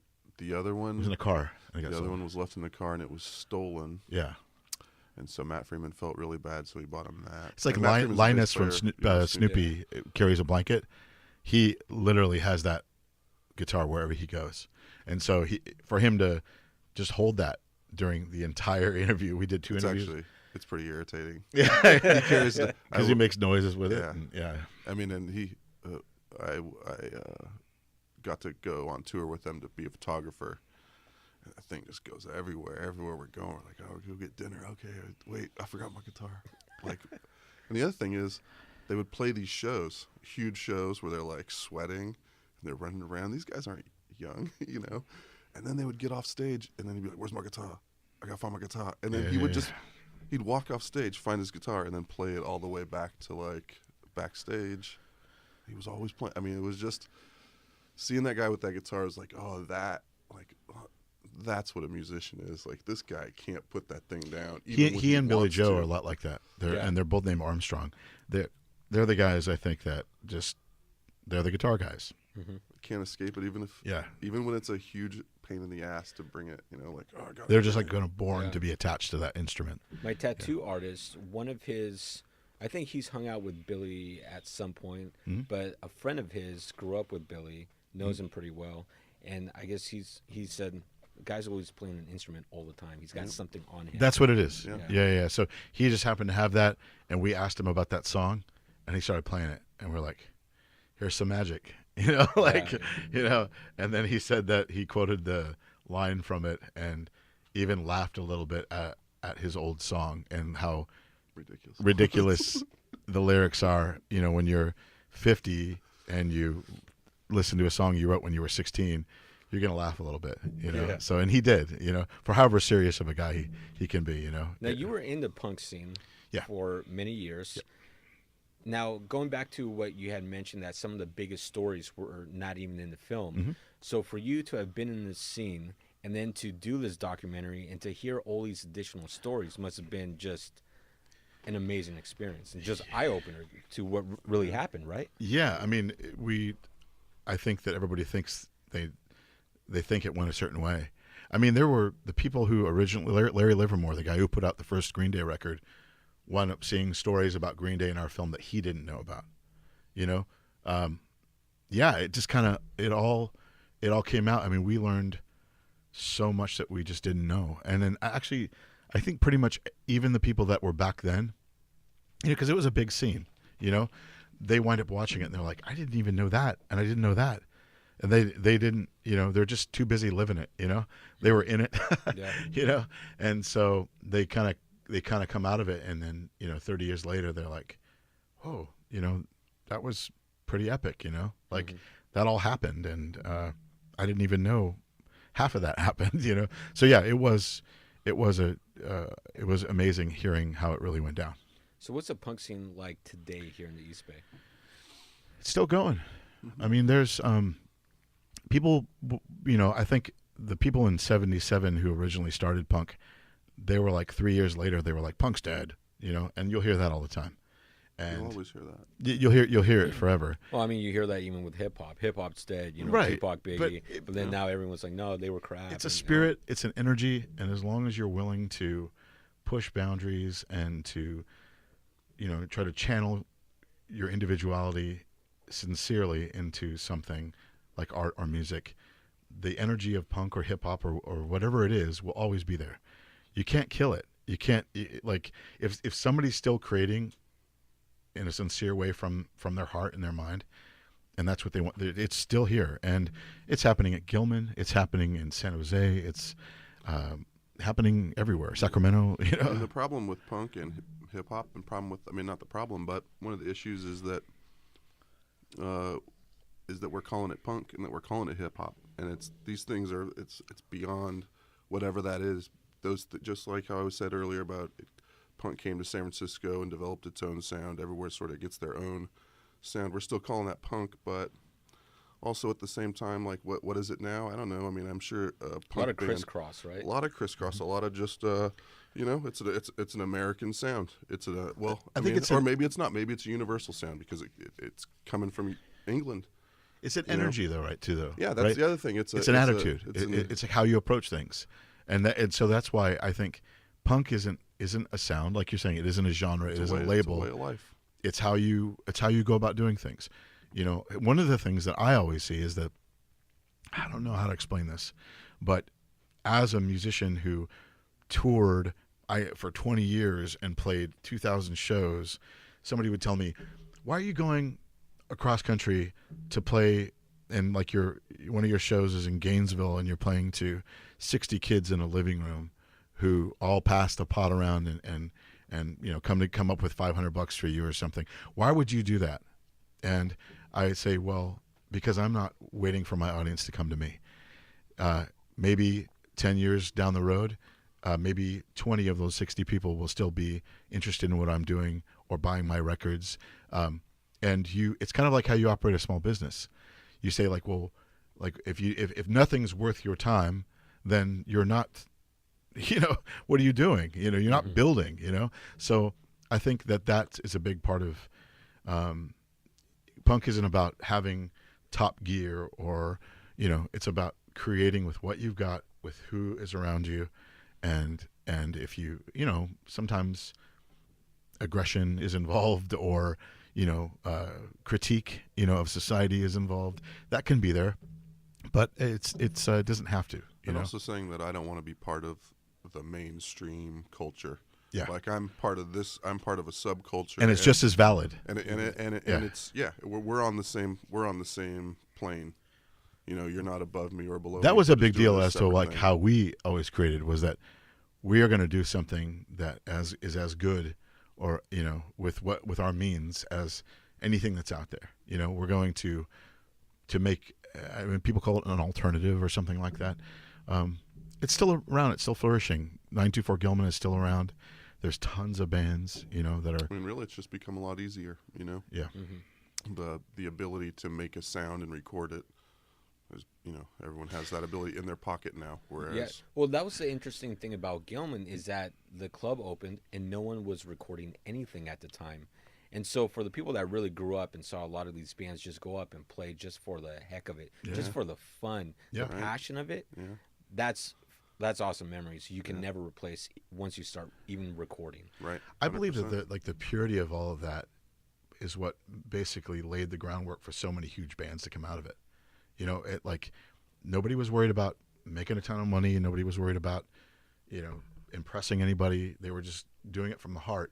other It was in one. a car. And it got The other stolen. one was left in the car and it was stolen. Yeah. And so Matt Freeman felt really bad, so he bought him that. It's like And Matt Freeman's a bass Linus from player. Snoopy carries a blanket. He literally has that guitar wherever he goes. And so for him to just hold that during the entire interview, we did 2 interviews. It's pretty irritating. Yeah. He carries the- Because he makes noises with it. Yeah. And, yeah. I mean, and I got to go on tour with them to be a photographer. And that thing just goes everywhere. Everywhere we're going, we're like, oh, we're go get dinner. Okay, wait, I forgot my guitar. Like, and the other thing is, they would play these shows, huge shows where they're like sweating and they're running around. These guys aren't young, you know. And then they would get off stage, and then he'd be like, "Where's my guitar? I gotta find my guitar." And then he'd walk off stage, find his guitar, and then play it all the way back to like backstage. He was always playing. I mean, it was just seeing that guy with that guitar was like, oh, that's what a musician is. Like, this guy can't put that thing down. He and Billy wants Joe to. are a lot like that. Yeah. And they're both named Armstrong. They're the guys I think that they're the guitar guys. Mm-hmm. Can't escape it, even when it's a huge pain in the ass to bring it. You know, like, oh, I got. They're just like born Yeah. to be attached to that instrument. My tattoo artist, one of his, I think he's hung out with Billy at some point, but a friend of his grew up with Billy, knows him pretty well, and I guess he said, the guy's always playing an instrument all the time. He's got something on him. That's what it is. Yeah. Yeah. So he just happened to have that, and we asked him about that song, and he started playing it, and we're like, here's some magic. You know, like, you know, and then he said that he quoted the line from it and even laughed a little bit at his old song and how ridiculous the lyrics are. You know, when you're 50 and you listen to a song you wrote when you were 16, you're going to laugh a little bit, you know? Yeah. So, and he did, you know, for however serious of a guy he can be, you know? Now, you were in the punk scene for many years. Yeah. Now, going back to what you had mentioned, that some of the biggest stories were not even in the film. Mm-hmm. So for you to have been in this scene and then to do this documentary and to hear all these additional stories must have been just an amazing experience and just eye-opener to what really happened, right? Yeah, I mean, I think that everybody thinks they think it went a certain way. I mean, there were the people who originally, Larry Livermore, the guy who put out the first Green Day record, wound up seeing stories about Green Day in our film that he didn't know about, you know? Yeah, it just kind of, it all came out. I mean, we learned so much that we just didn't know. And then actually, I think pretty much even the people that were back then, you know, because it was a big scene, you know, they wind up watching it and they're like, I didn't even know that. And I didn't know that. And they didn't, you know, they're just too busy living it, you know, they were in it, you know? And so they kind of come out of it. And then, you know, 30 years later, they're like, whoa, you know, that was pretty epic, you know, like that all happened. And I didn't even know half of that happened, you know? So yeah, it was amazing hearing how it really went down. So what's the punk scene like today here in the East Bay? It's still going. I mean, there's people, you know, I think the people in 77 who originally started punk, they were like 3 years later, they were like, punk's dead, you know, and you'll hear that all the time. And You'll always hear that. You'll hear it forever. Well, I mean, you hear that even with hip hop. Hip hop's dead, you know, Right, Tupac, Biggie. But then now everyone's like, no, they were crap. It's a and, spirit, it's an energy, and as long as you're willing to push boundaries and to, try to channel your individuality sincerely into something like art or music, the energy of punk or hip hop or whatever it is will always be there. You can't kill it. You can't, like, if somebody's still creating in a sincere way from their heart and their mind, and that's what they want, it's still here. And it's happening at Gilman. It's happening in San Jose. It's happening everywhere. Sacramento, And the problem with punk and hip hop, and not the problem, but one of the issues is that we're calling it punk and that we're calling it hip hop, and these things are it's beyond whatever that is. Just like how I said earlier about punk came to San Francisco and developed its own sound. Everywhere sort of gets their own sound. We're still calling that punk, but also at the same time, like what is it now? I don't know. I mean, I'm sure punk a lot of crisscross, right? A lot of crisscross. A lot of just it's an American sound. It's or maybe it's not. Maybe it's a universal sound because it's coming from England. It's an energy, though, right? Too, though. Yeah, that's right? the other thing. It's an attitude. It's how you approach things, and so that's why I think punk isn't a sound, like you're saying. It isn't a genre. It is a label. It's a way of life. It's how you go about doing things. One of the things that I always see is that, I don't know how to explain this, but as a musician who toured for 20 years and played 2,000 shows, somebody would tell me, "Why are you going across country to play?" And like one of your shows is in Gainesville, and you're playing to 60 kids in a living room who all pass the pot around and come up with $500 for you or something. Why would you do that? And I say, well, because I'm not waiting for my audience to come to me. Maybe 10 years down the road, maybe 20 of those 60 people will still be interested in what I'm doing or buying my records. It's kind of like how you operate a small business. You say, like, well, like if nothing's worth your time, then you're not, what are you doing? You're not building, So I think that is a big part of punk. Isn't about having top gear or, it's about creating with what you've got, with who is around you. And if you, sometimes aggression is involved or, critique, of society is involved, that can be there, but it doesn't have to, And also saying that I don't want to be part of the mainstream culture. Yeah. Like I'm part of a subculture. And it's just as valid. And it's we're on the same plane. You're not above me or below me. That was a big deal a as to like thing. how we always created, was that we are going to do something that is as good or, with our means as anything that's out there. We're going to make, people call it an alternative or something like that. It's still around. It's still flourishing. 924 Gilman is still around. There's tons of bands, that are. Really, it's just become a lot easier, Yeah. Mm-hmm. The ability to make a sound and record it. Everyone has that ability in their pocket now. Whereas, well, that was the interesting thing about Gilman, is that the club opened and no one was recording anything at the time. And so for the people that really grew up and saw a lot of these bands just go up and play just for the heck of it, just for the fun, the passion of it, that's awesome memories you can never replace once you start even recording. Right. 100%. I believe that the purity of all of that is what basically laid the groundwork for so many huge bands to come out of it. Nobody was worried about making a ton of money, and nobody was worried about, impressing anybody. They were just doing it from the heart.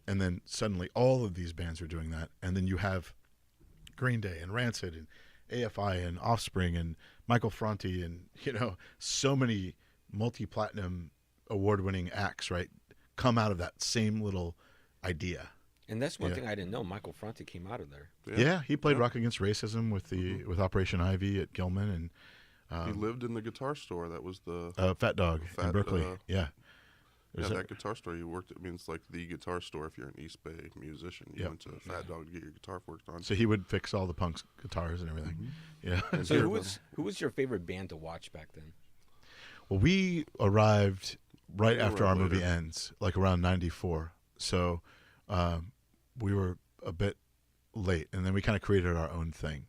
And then suddenly all of these bands are doing that. And then you have Green Day and Rancid and AFI and Offspring and Michael Franti and, so many multi-platinum award-winning acts, right, come out of that same little idea. And that's one thing I didn't know. Michael Franti came out of there. Yeah, he played Rock Against Racism with Operation Ivy at Gilman, and he lived in the guitar store. That was the Fat Dog in Berkeley. That guitar store you worked at. I mean, it's like the guitar store if you're an East Bay musician. You went to Fat Dog to get your guitar worked on. So he would fix all the punk's guitars and everything. Mm-hmm. Yeah. So who was your favorite band to watch back then? Well, we arrived right after our movie ends, like around 94. So we were a bit late, and then we kind of created our own thing.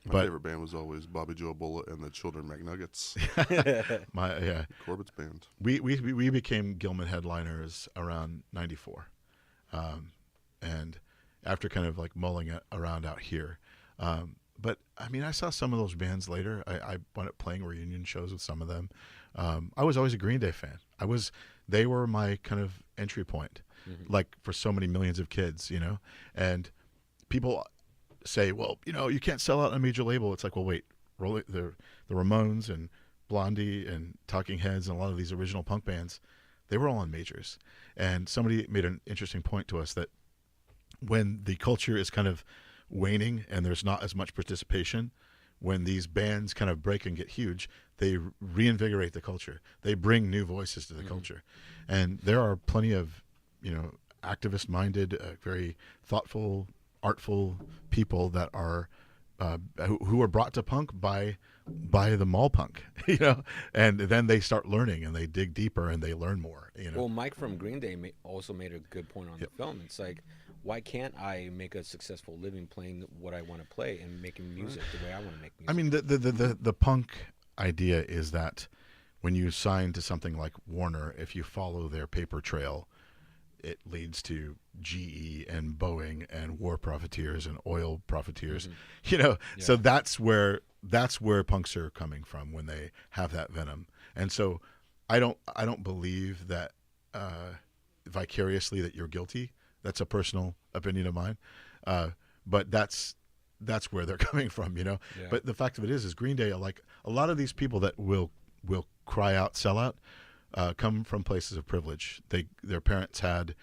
My favorite band was always Bobby Joe Bullet and the Children McNuggets. Corbett's band. We became Gilman headliners around '94, and after kind of like mulling it around out here. But I mean, I saw some of those bands later. I wound up playing reunion shows with some of them. I was always a Green Day fan. They were my kind of entry point, like for so many millions of kids, you know. And people say, well, you know, you can't sell out a major label. It's like, well, wait, the Ramones and Blondie and Talking Heads and a lot of these original punk bands, they were all on majors. And somebody made an interesting point to us that when the culture is kind of waning and there's not as much participation, when these bands kind of break and get huge, they reinvigorate the culture. They bring new voices to the culture. And there are plenty of, you know, activist-minded, very thoughtful, artful people that are who are brought to punk by the mall punk, you know, and then they start learning and they dig deeper and they learn more, you know. Well, Mike from Green Day also made a good point on the film. It's like, why can't I make a successful living playing what I want to play and making music the way I want to make music? I mean, the punk idea is that when you sign to something like Warner, if you follow their paper trail, it leads to GE and Boeing and war profiteers and oil profiteers, you know. Yeah. So that's where punks are coming from when they have that venom. And so I don't believe that vicariously that you're guilty. That's a personal opinion of mine, but that's where they're coming from, you know. Yeah. But the fact of it is Green Day, like a lot of these people that will cry out, sell out, come from places of privilege. Their parents had,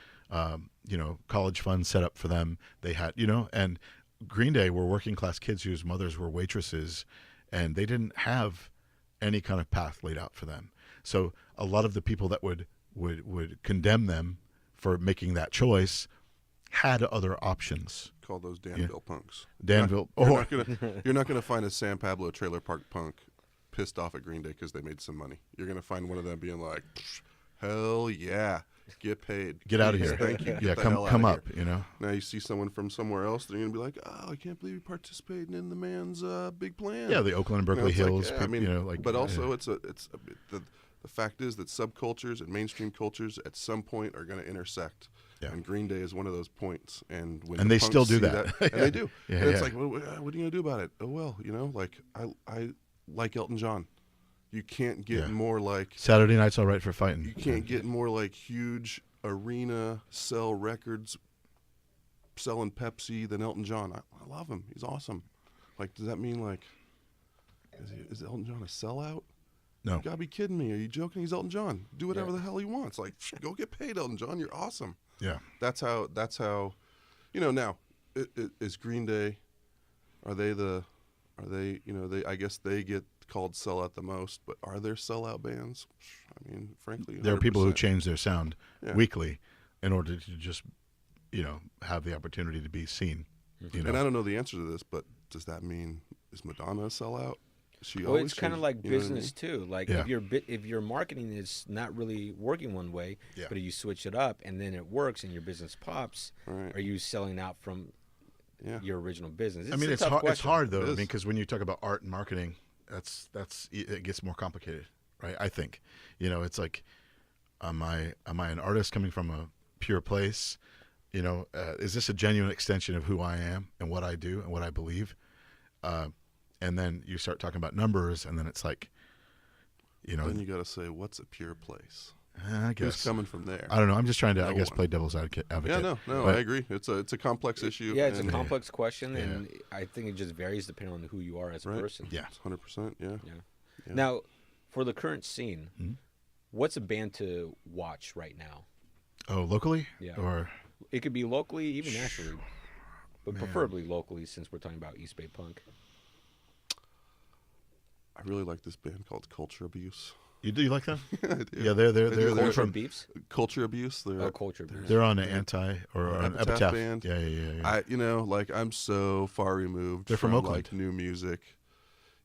you know, college funds set up for them. They had, you know, and Green Day were working class kids whose mothers were waitresses, and they didn't have any kind of path laid out for them. So a lot of the people that would condemn them for making that choice had other options. Call those Danville punks. Danville. You're not gonna find a San Pablo trailer park punk pissed off at Green Day because they made some money. You're gonna find one of them being like, hell yeah, get paid, get out of here, thank you, yeah, come up here. You know. Now you see someone from somewhere else, they're gonna be like, oh, I can't believe you're participating in the man's big plan. Yeah, the Oakland and Berkeley Hills. Like, I mean, you know, like, but also the fact is that subcultures and mainstream cultures at some point are going to intersect. Yeah. And Green Day is one of those points. And when they still do that. And they do. Yeah, and it's like, well, what are you going to do about it? Oh, well, you know, like I like Elton John. You can't get more like... Saturday Night's All Right for Fighting. You can't get more like huge arena, sell records, selling Pepsi than Elton John. I love him. He's awesome. Like, does that mean like... Is Elton John a sellout? No. You gotta be kidding me. Are you joking? He's Elton John. Do whatever the hell he wants. Like, go get paid, Elton John. You're awesome. Yeah. That's how, you know, now, is Green Day, I guess they get called sellout the most, but are there sellout bands? I mean, frankly, 100%. There are people who change their sound weekly in order to just, you know, have the opportunity to be seen. You know? And I don't know the answer to this, but does that mean, is Madonna a sellout? Well, it's kind of like business too. Like if your marketing is not really working one way, but if you switch it up and then it works and your business pops, are you selling out from your original business? It's it's hard though. I mean, because when you talk about art and marketing, it gets more complicated, right? I think, you know, it's like, am I an artist coming from a pure place? You know, is this a genuine extension of who I am and what I do and what I believe? And then you start talking about numbers, and then it's like, you know. Then you got to say, what's a pure place? I guess. Who's coming from there? I don't know. I'm just trying to, play devil's advocate. Yeah, no, but I agree. It's a complex issue. Yeah, it's a complex question, and I think it just varies depending on who you are as a person. Yeah, 100%. Yeah. Now, for the current scene, what's a band to watch right now? Oh, locally? Yeah. Or it could be locally, even nationally, but preferably locally, since we're talking about East Bay punk. I really like this band called Culture Abuse. You do? You like them? Yeah, I do. Yeah, they're from Beefs. Culture Abuse. Culture Abuse. They're on an Epitaph band. Yeah. I'm so far removed. They're from Oakland. Like new music.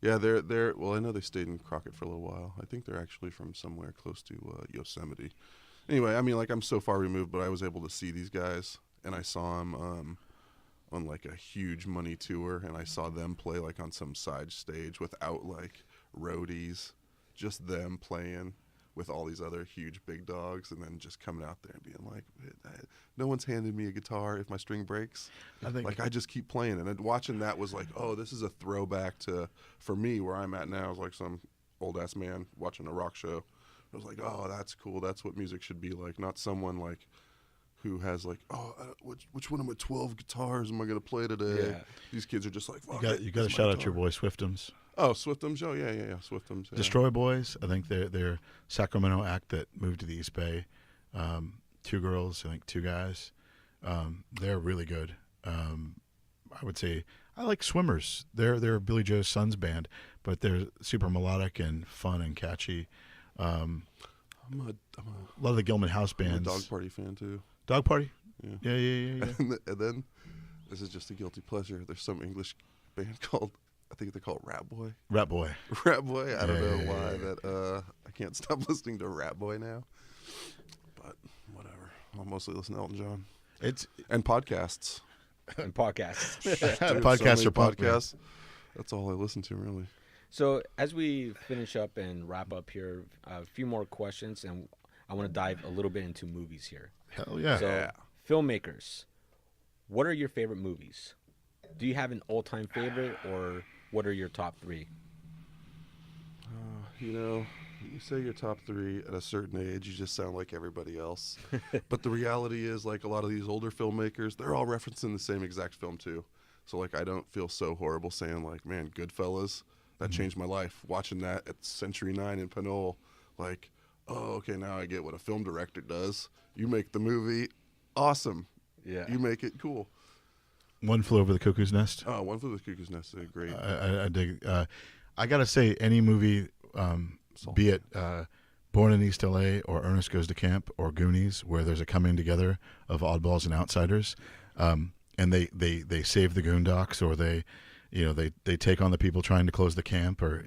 Yeah, they're. Well, I know they stayed in Crockett for a little while. I think they're actually from somewhere close to Yosemite. Anyway, I mean, like I'm so far removed, but I was able to see these guys, and I saw them on like a huge money tour, and I saw them play like on some side stage without like roadies, just them playing with all these other huge big dogs, and then just coming out there and being like, no one's handed me a guitar if my string breaks. I just keep playing. And then watching that was like, oh, this is a throwback to, for me, where I'm at now is like some old-ass man watching a rock show. I was like, oh, that's cool. That's what music should be like, not someone like who has like, oh, which one of my 12 guitars am I going to play today? Yeah. These kids are just like, fuck you got to shout out your boy Swiftums. Oh, Swiftums. Oh, yeah. Swiftums. Yeah. Destroy Boys. I think they're Sacramento act that moved to the East Bay. Two girls, I think two guys. They're really good. I would say I like Swimmers. They're Billy Joe Son's band, but they're super melodic and fun and catchy. A lot of the Gilman House bands. I'm a Dog Party fan too. Dog Party. Yeah. Yeah. And then this is just a guilty pleasure. There's some English band called, I think they call it Rat Boy. Rat Boy. I don't know why that I can't stop listening to Rat Boy now. But whatever. I'll mostly listen to Elton John. And podcasts. Podcasts are podcasts. That's all I listen to, really. So as we finish up and wrap up here, a few more questions, and I want to dive a little bit into movies here. Hell yeah. So, Filmmakers, what are your favorite movies? Do you have an all-time favorite, or what are your top three? You say your top three at a certain age, you just sound like everybody else. But the reality is, like, a lot of these older filmmakers, they're all referencing the same exact film too. So like, I don't feel so horrible saying like, man, Goodfellas, that changed my life. Watching that at Century 9 in Pinole, like, oh, okay, now I get what a film director does. You make the movie awesome. Yeah. You make it cool. One Flew Over the Cuckoo's Nest. Oh, One Flew Over the Cuckoo's Nest is great. I dig. I gotta say, any movie, be it Born in East LA or Ernest Goes to Camp or Goonies, where there's a coming together of oddballs and outsiders, and they save the Goondocks, or they take on the people trying to close the camp, or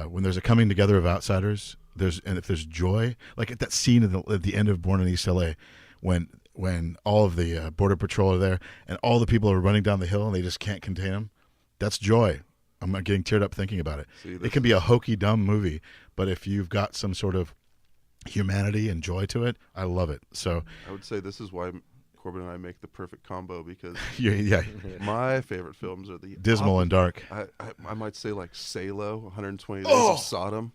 when there's a coming together of outsiders, and if there's joy, like at that scene at the end of Born in East LA, when all of the Border Patrol are there and all the people are running down the hill and they just can't contain them, that's joy. I'm not getting teared up thinking about it. It can be a hokey, dumb movie, but if you've got some sort of humanity and joy to it, I love it. So I would say this is why Corbett and I make the perfect combo, because yeah. my favorite films are the dismal and dark. I might say like Salo, 120 Days of Sodom,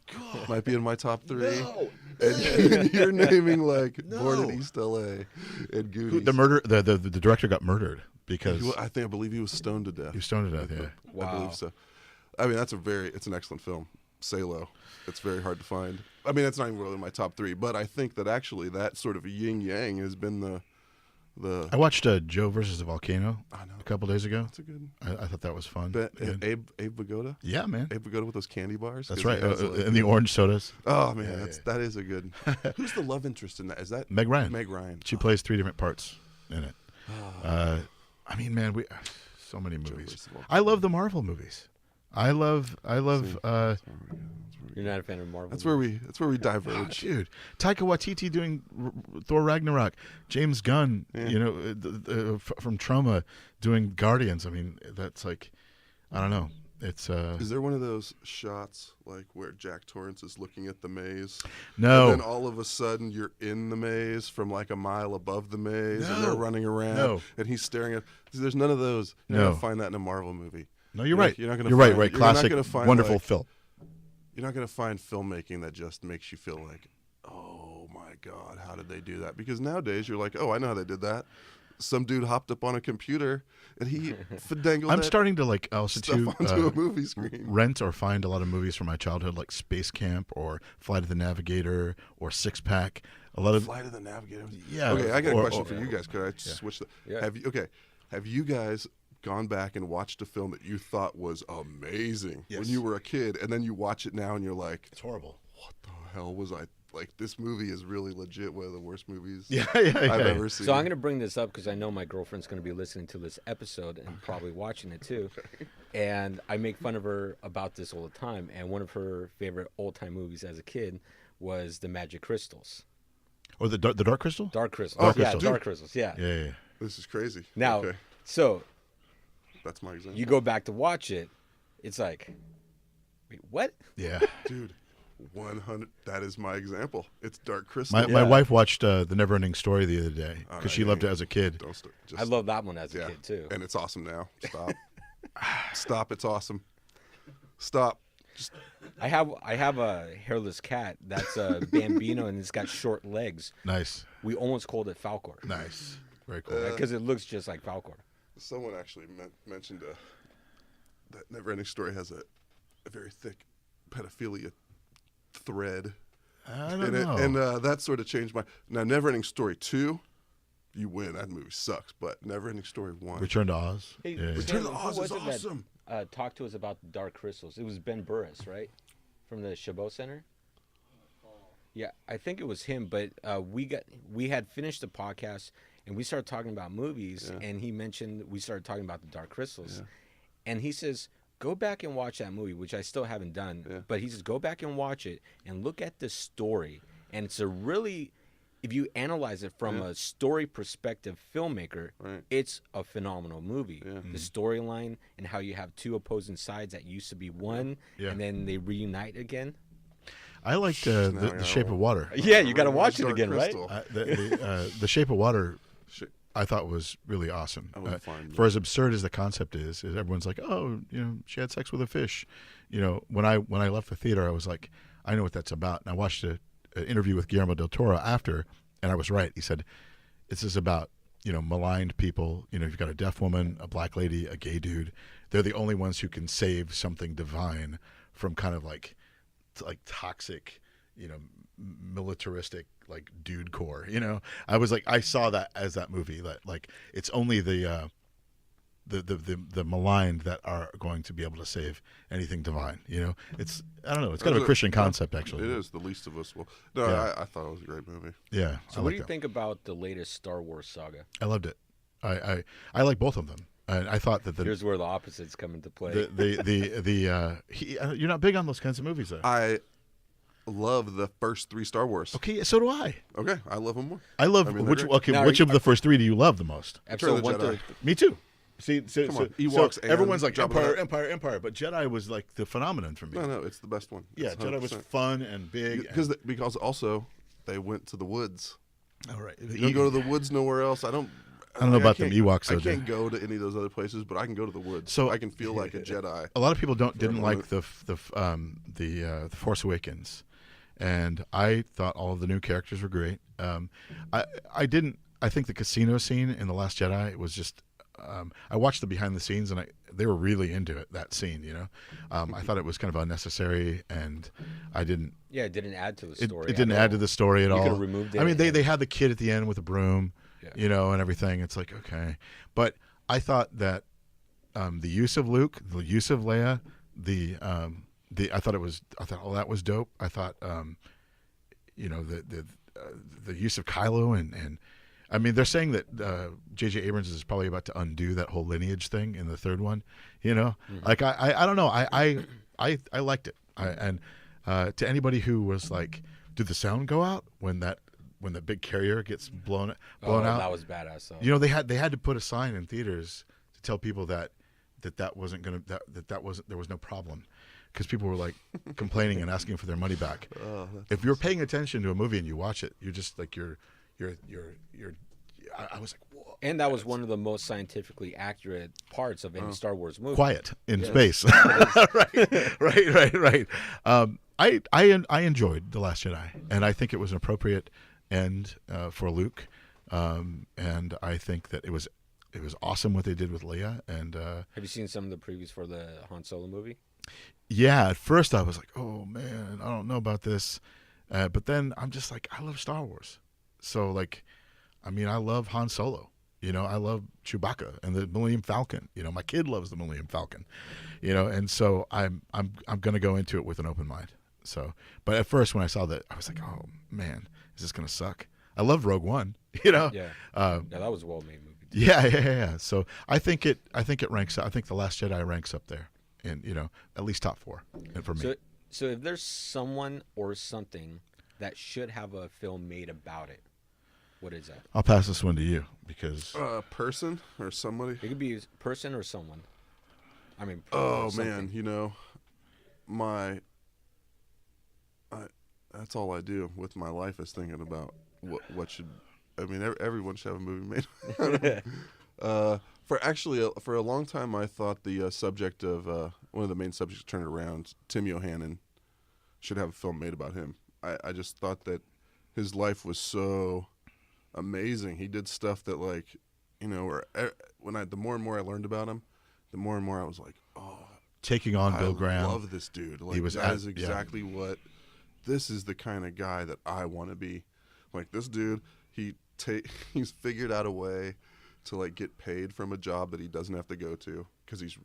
might be in my top three. No. And you're naming like Born in East LA and Goonies. The director got murdered because I believe he was stoned to death. He was stoned to death. Yeah, wow. I believe so. I mean, it's an excellent film. Salo. It's very hard to find. I mean, it's not even really in my top three, but I think that actually that sort of yin yang has been the. I watched Joe versus the Volcano a couple days ago. That's a good. I thought that was fun. Abe Vigoda. Yeah, man. Abe Vigoda with those candy bars. That's right. And the orange sodas. Oh man, that is a good. Who's the love interest in that? Is that Meg Ryan? Meg Ryan. She plays 3 different parts in it. I mean, man, so many movies. I love the Marvel movies. I love. You're not a fan of Marvel. That's where we diverge, dude. Taika Waititi doing Thor Ragnarok, James Gunn, from Troma doing Guardians. I mean, that's like, I don't know. It's Is there one of those shots like where Jack Torrance is looking at the maze? No. And then all of a sudden you're in the maze from like a mile above the maze, and they're running around, and he's staring at. There's none of those. You're not gonna find that in a Marvel movie. No, you're right. You're not gonna. You're find, right. Classic, wonderful film. You're not going to find filmmaking that just makes you feel like, oh my God, how did they do that? Because nowadays you're like, oh, I know how they did that. Some dude hopped up on a computer and he finagled I'm starting to like also stuff onto a movie screen. Rent or find a lot of movies from my childhood, like Space Camp or Flight of the Navigator or Six Pack. A lot of Flight of the Navigator. Yeah. Okay, I got a question for you guys. Could I switch the? Yeah. Have you guys gone back and watched a film that you thought was amazing when you were a kid, and then you watch it now and you're like, it's horrible. What the hell was I like? This movie is really legit one of the worst movies I've ever seen. So I'm going to bring this up because I know my girlfriend's going to be listening to this episode and probably watching it too. And I make fun of her about this all the time. And one of her favorite old-time movies as a kid was The Magic Crystals. Or the Dark Crystal? Dark Crystals. Dark Crystals. Dark Crystals. Yeah. Yeah. This is crazy. Now, So That's my example. you go back to watch it, it's like, wait, what? Yeah. Dude, 100. That is my example. It's Dark Crystal. My wife watched The Neverending Story the other day Oh, because no, she you loved it ain't- as a kid. Don't start. Just, I love that one as a yeah. kid too. And it's awesome now. Stop. Stop. It's awesome. Stop. Just I have a hairless cat that's a Bambino and it's got short legs. Nice. We almost called it Falcor Nice. Very cool. because it looks just like Falcor. someone actually mentioned that Neverending Story has a very thick pedophilia thread. I don't in know. it, and that sort of changed my. Now, Neverending Story 2, you win. That movie sucks. But Neverending Story 1. Return to Oz. Hey, Yeah. Return to who Oz was is it that, awesome. talked to us about the Dark Crystals. It was Ben Burris, right? From the Chabot Center. Yeah, I think it was him. But we had finished the podcast and we started talking about movies, Yeah. and he mentioned we started talking about the Dark Crystals, Yeah. and he says, go back and watch that movie, which I still haven't done. Yeah. But he says, go back and watch it and look at the story. And it's a really, if you analyze it from Yeah. a story perspective filmmaker, Right. it's a phenomenal movie. Yeah. The storyline and how you have two opposing sides that used to be one, Yeah. and then they reunite again. I liked Now I the gotta Shape of watch. Water. Yeah, you got to Dark watch it again, Crystal. The Shape of Water, Shit. I thought was really awesome. I wouldn't find For as absurd as the concept is everyone's like, oh, she had sex with a fish. When I left the theater, I was like, I know what that's about. And I watched an interview with Guillermo del Toro after, and I was right. He said, this is about maligned people. You've got a deaf woman, a black lady, a gay dude. They're the only ones who can save something divine from kind of like toxic, militaristic, like dude core. I was like, I saw that as that movie that like it's only the maligned that are going to be able to save anything divine. It's I don't know. It's kind of a Christian concept actually. It is. The least of us will. No, Yeah. I thought it was a great movie. Yeah. So what do you think about the latest Star Wars saga? I loved it. I like both of them. And I thought that Here's where the opposites come into play. you're not big on those kinds of movies though. I love the first 3 Star Wars. Okay, so do I. Okay, I love them more. I love I mean, which. they're great. Okay, Now, which of the first 3 do you love the most? Episode Return 1 of the to Jedi. Me too. See, so, Come so, on, Ewoks and everyone's like Jabba the Empire, Hutt. Empire, Empire, but Jedi was like the phenomenon for me. No, it's the best one. Yeah, It's Jedi was 100%. fun and big. Because also they went to the woods. All right, You don't go to the woods nowhere else. I don't know about them can't- Ewoks, I though, can't Jay. go to any of those other places, but I can go to the woods. So- I can feel like a Jedi. A lot of people didn't everyone. like the Force Awakens, and I thought all of the new characters were great. I didn't. I think the casino scene in the Last Jedi was just. I watched the behind the scenes, and they were really into it. That scene, I thought it was kind of unnecessary, and I didn't. Yeah, it didn't add to the It, story. it didn't at add to all. the story at You all. could've removed it I mean, and- they had the kid at the end with a broom, Yeah. and everything. It's like okay, but I thought that the use of Luke, the use of Leia, I thought all that was dope. I thought the use of Kylo and I mean they're saying that J.J. Abrams is probably about to undo that whole lineage thing in the third one. Like I don't know. I liked it. And to anybody who was like, did the sound go out when the big carrier gets blown out? That was badass. Though. They had to put a sign in theaters to tell people that wasn't gonna that wasn't there was no problem, because people were like complaining and asking for their money back. Oh, If you're paying attention to a movie and you watch it, you're just like you're. I was like, whoa. And that was one of the most scientifically accurate parts of any Star Wars movie. Quiet in space. Right. I enjoyed The Last Jedi, and I think it was an appropriate end for Luke, and I think that it was awesome what they did with Leia. And Have you seen some of the previews for the Han Solo movie? yeah, at first I was like, oh man, I don't know about this, but then I'm just like, I love Star Wars, so like, I mean, I love Han Solo. I love Chewbacca and the Millennium Falcon. My kid loves the Millennium Falcon. And so I'm gonna go into it with an open mind. So, but at first when I saw that, I was like, oh man, is this gonna suck? I love Rogue One. Yeah. That was a well-made movie. Too. Yeah. So I think it ranks. I think The Last Jedi ranks up there, and at least top 4, and for me. So if there's someone or something that should have a film made about it, What is that? I'll pass this one to you because Person or somebody. It could be a person or someone. I mean, Oh something. man, that's all I do with my life is thinking about what should. I mean, everyone should have a movie made. For a long time, I thought the subject of one of the main subjects turned around. Tim Yohannan should have a film made about him. I just thought that his life was so amazing. He did stuff that, like, the more and more I learned about him, the more and more I was like, oh, taking on Bill I Graham. love this dude. Like, He was that is exactly what. This is the kind of guy that I want to be. Like, this dude, he's figured out a way to, like, get paid from a job that he doesn't have to go to because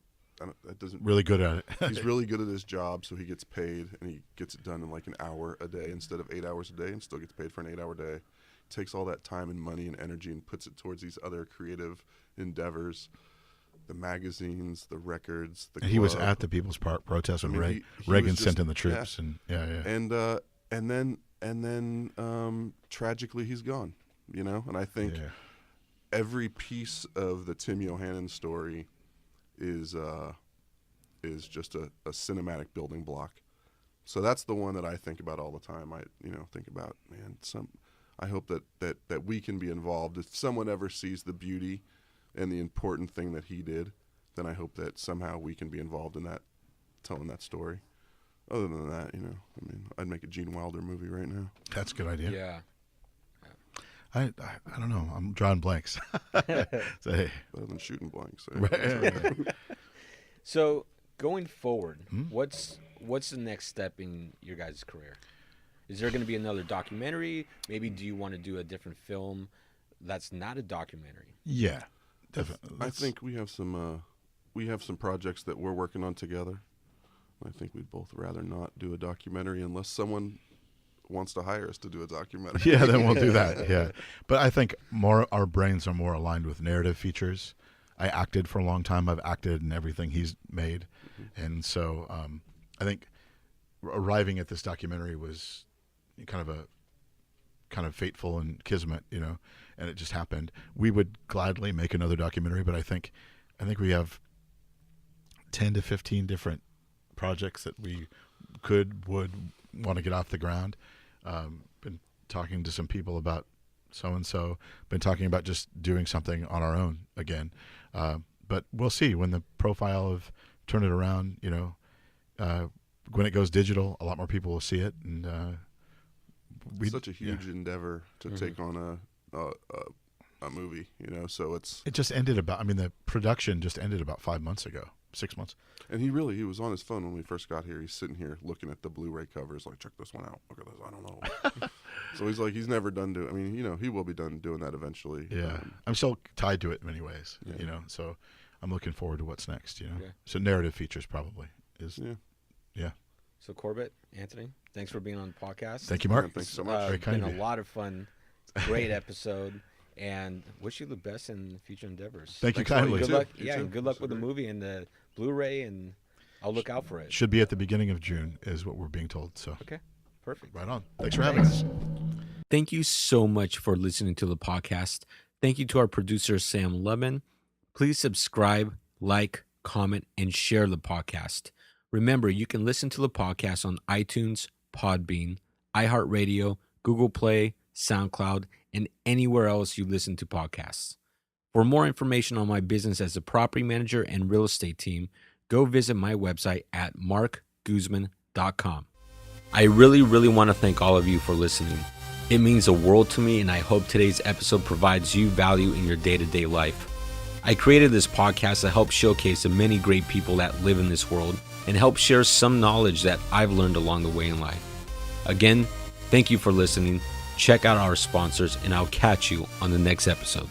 really good at it. He's really good at his job, so he gets paid and he gets it done in like an hour a day instead of 8 hours a day, and still gets paid for an 8-hour day. Takes all that time and money and energy and puts it towards these other creative endeavors, the magazines, the records. And he was at the People's Park protest when Reagan sent in the troops, and and then tragically he's gone. And I think every piece of the Tim Yohannan story is just a cinematic building block. So that's the one that I think about all the time. I think about, man, I hope that we can be involved. If someone ever sees the beauty and the important thing that he did, then I hope that somehow we can be involved in that, telling that story. Other than that, I'd make a Gene Wilder movie right now. That's a good idea. Yeah. I don't know. I'm drawing blanks. So, hey. Better than shooting blanks. So going forward, what's the next step in your guys' career? Is there going to be another documentary? Maybe do you want to do a different film that's not a documentary? Yeah, definitely. I think we have some projects that we're working on together. I think we'd both rather not do a documentary unless someone wants to hire us to do a documentary. Yeah, then we'll do that. Yeah, but I think our brains are more aligned with narrative features. I acted for a long time. I've acted in everything he's made, and so I think arriving at this documentary was kind of fateful and kismet, and it just happened. We would gladly make another documentary, but I think we have 10 to 15 different projects that we would want to get off the ground. Been talking to some people about so-and-so, been talking about just doing something on our own again. But we'll see when the profile of Turn It Around, when it goes digital, a lot more people will see it. And it's such a huge endeavor to take on a movie, so it just ended the production just ended about 5 months ago, 6 months. And he was on his phone when we first got here. He's sitting here looking at the Blu-ray covers, like, check this one out. Look at this. I don't know. So he's like, he's never done he will be done doing that eventually. Yeah. I'm still tied to it in many ways, so I'm looking forward to what's next, So narrative features probably is. Yeah. So Corbett, Anthony, thanks for being on the podcast. Thank you, Marc. Yeah, thanks so much. Very kind been of a you. lot of fun. Great episode. And wish you the best in future endeavors. Thank you kindly. Good luck. You too. And good luck with the movie and the Blu-ray, and I'll look out for it. Should be at the beginning of June is what we're being told. So Okay, perfect. right on. Thanks for having us. Thank you so much for listening to the podcast. Thank you to our producer, Sam Lubman. Please subscribe, like, comment, and share the podcast. Remember, you can listen to the podcast on iTunes, Podbean, iHeartRadio, Google Play, SoundCloud, and anywhere else you listen to podcasts. For more information on my business as a property manager and real estate team, go visit my website at marcguzman.com. I really want to thank all of you for listening. It means the world to me, and I hope today's episode provides you value in your day-to-day life. I created this podcast to help showcase the many great people that live in this world and help share some knowledge that I've learned along the way in life. Again, thank you for listening. Check out our sponsors, and I'll catch you on the next episode.